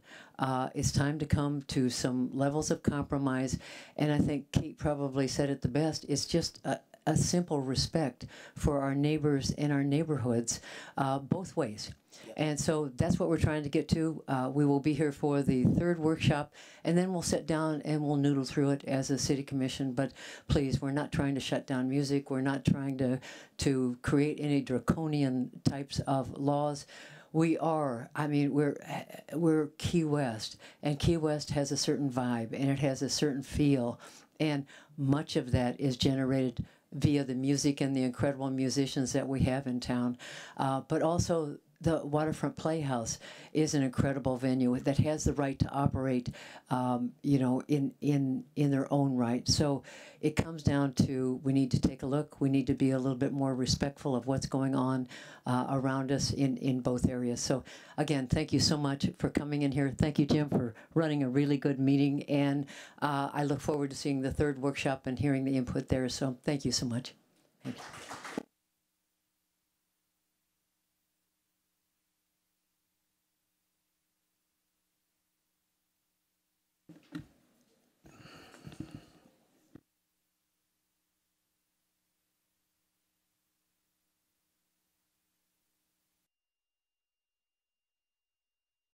It's time to come to some levels of compromise. And I think Kate probably said it the best. It's just a simple respect for our neighbors and our neighborhoods, both ways. And so that's what we're trying to get to. We will be here for the third workshop, and then we'll sit down and we'll noodle through it as a city commission. But please, we're not trying to shut down music. We're not trying to create any draconian types of laws. We are, I mean, we're Key West, and Key West has a certain vibe, and it has a certain feel, and much of that is generated via the music and the incredible musicians that we have in town, but also the Waterfront Playhouse is an incredible venue that has the right to operate, you know, in their own right. So it comes down to we need to take a look. We need to be a little bit more respectful of what's going on around us in both areas. So again, thank you so much for coming in here. Thank you, Jim, for running a really good meeting. And I look forward to seeing the third workshop and hearing the input there. So thank you so much. Thank you.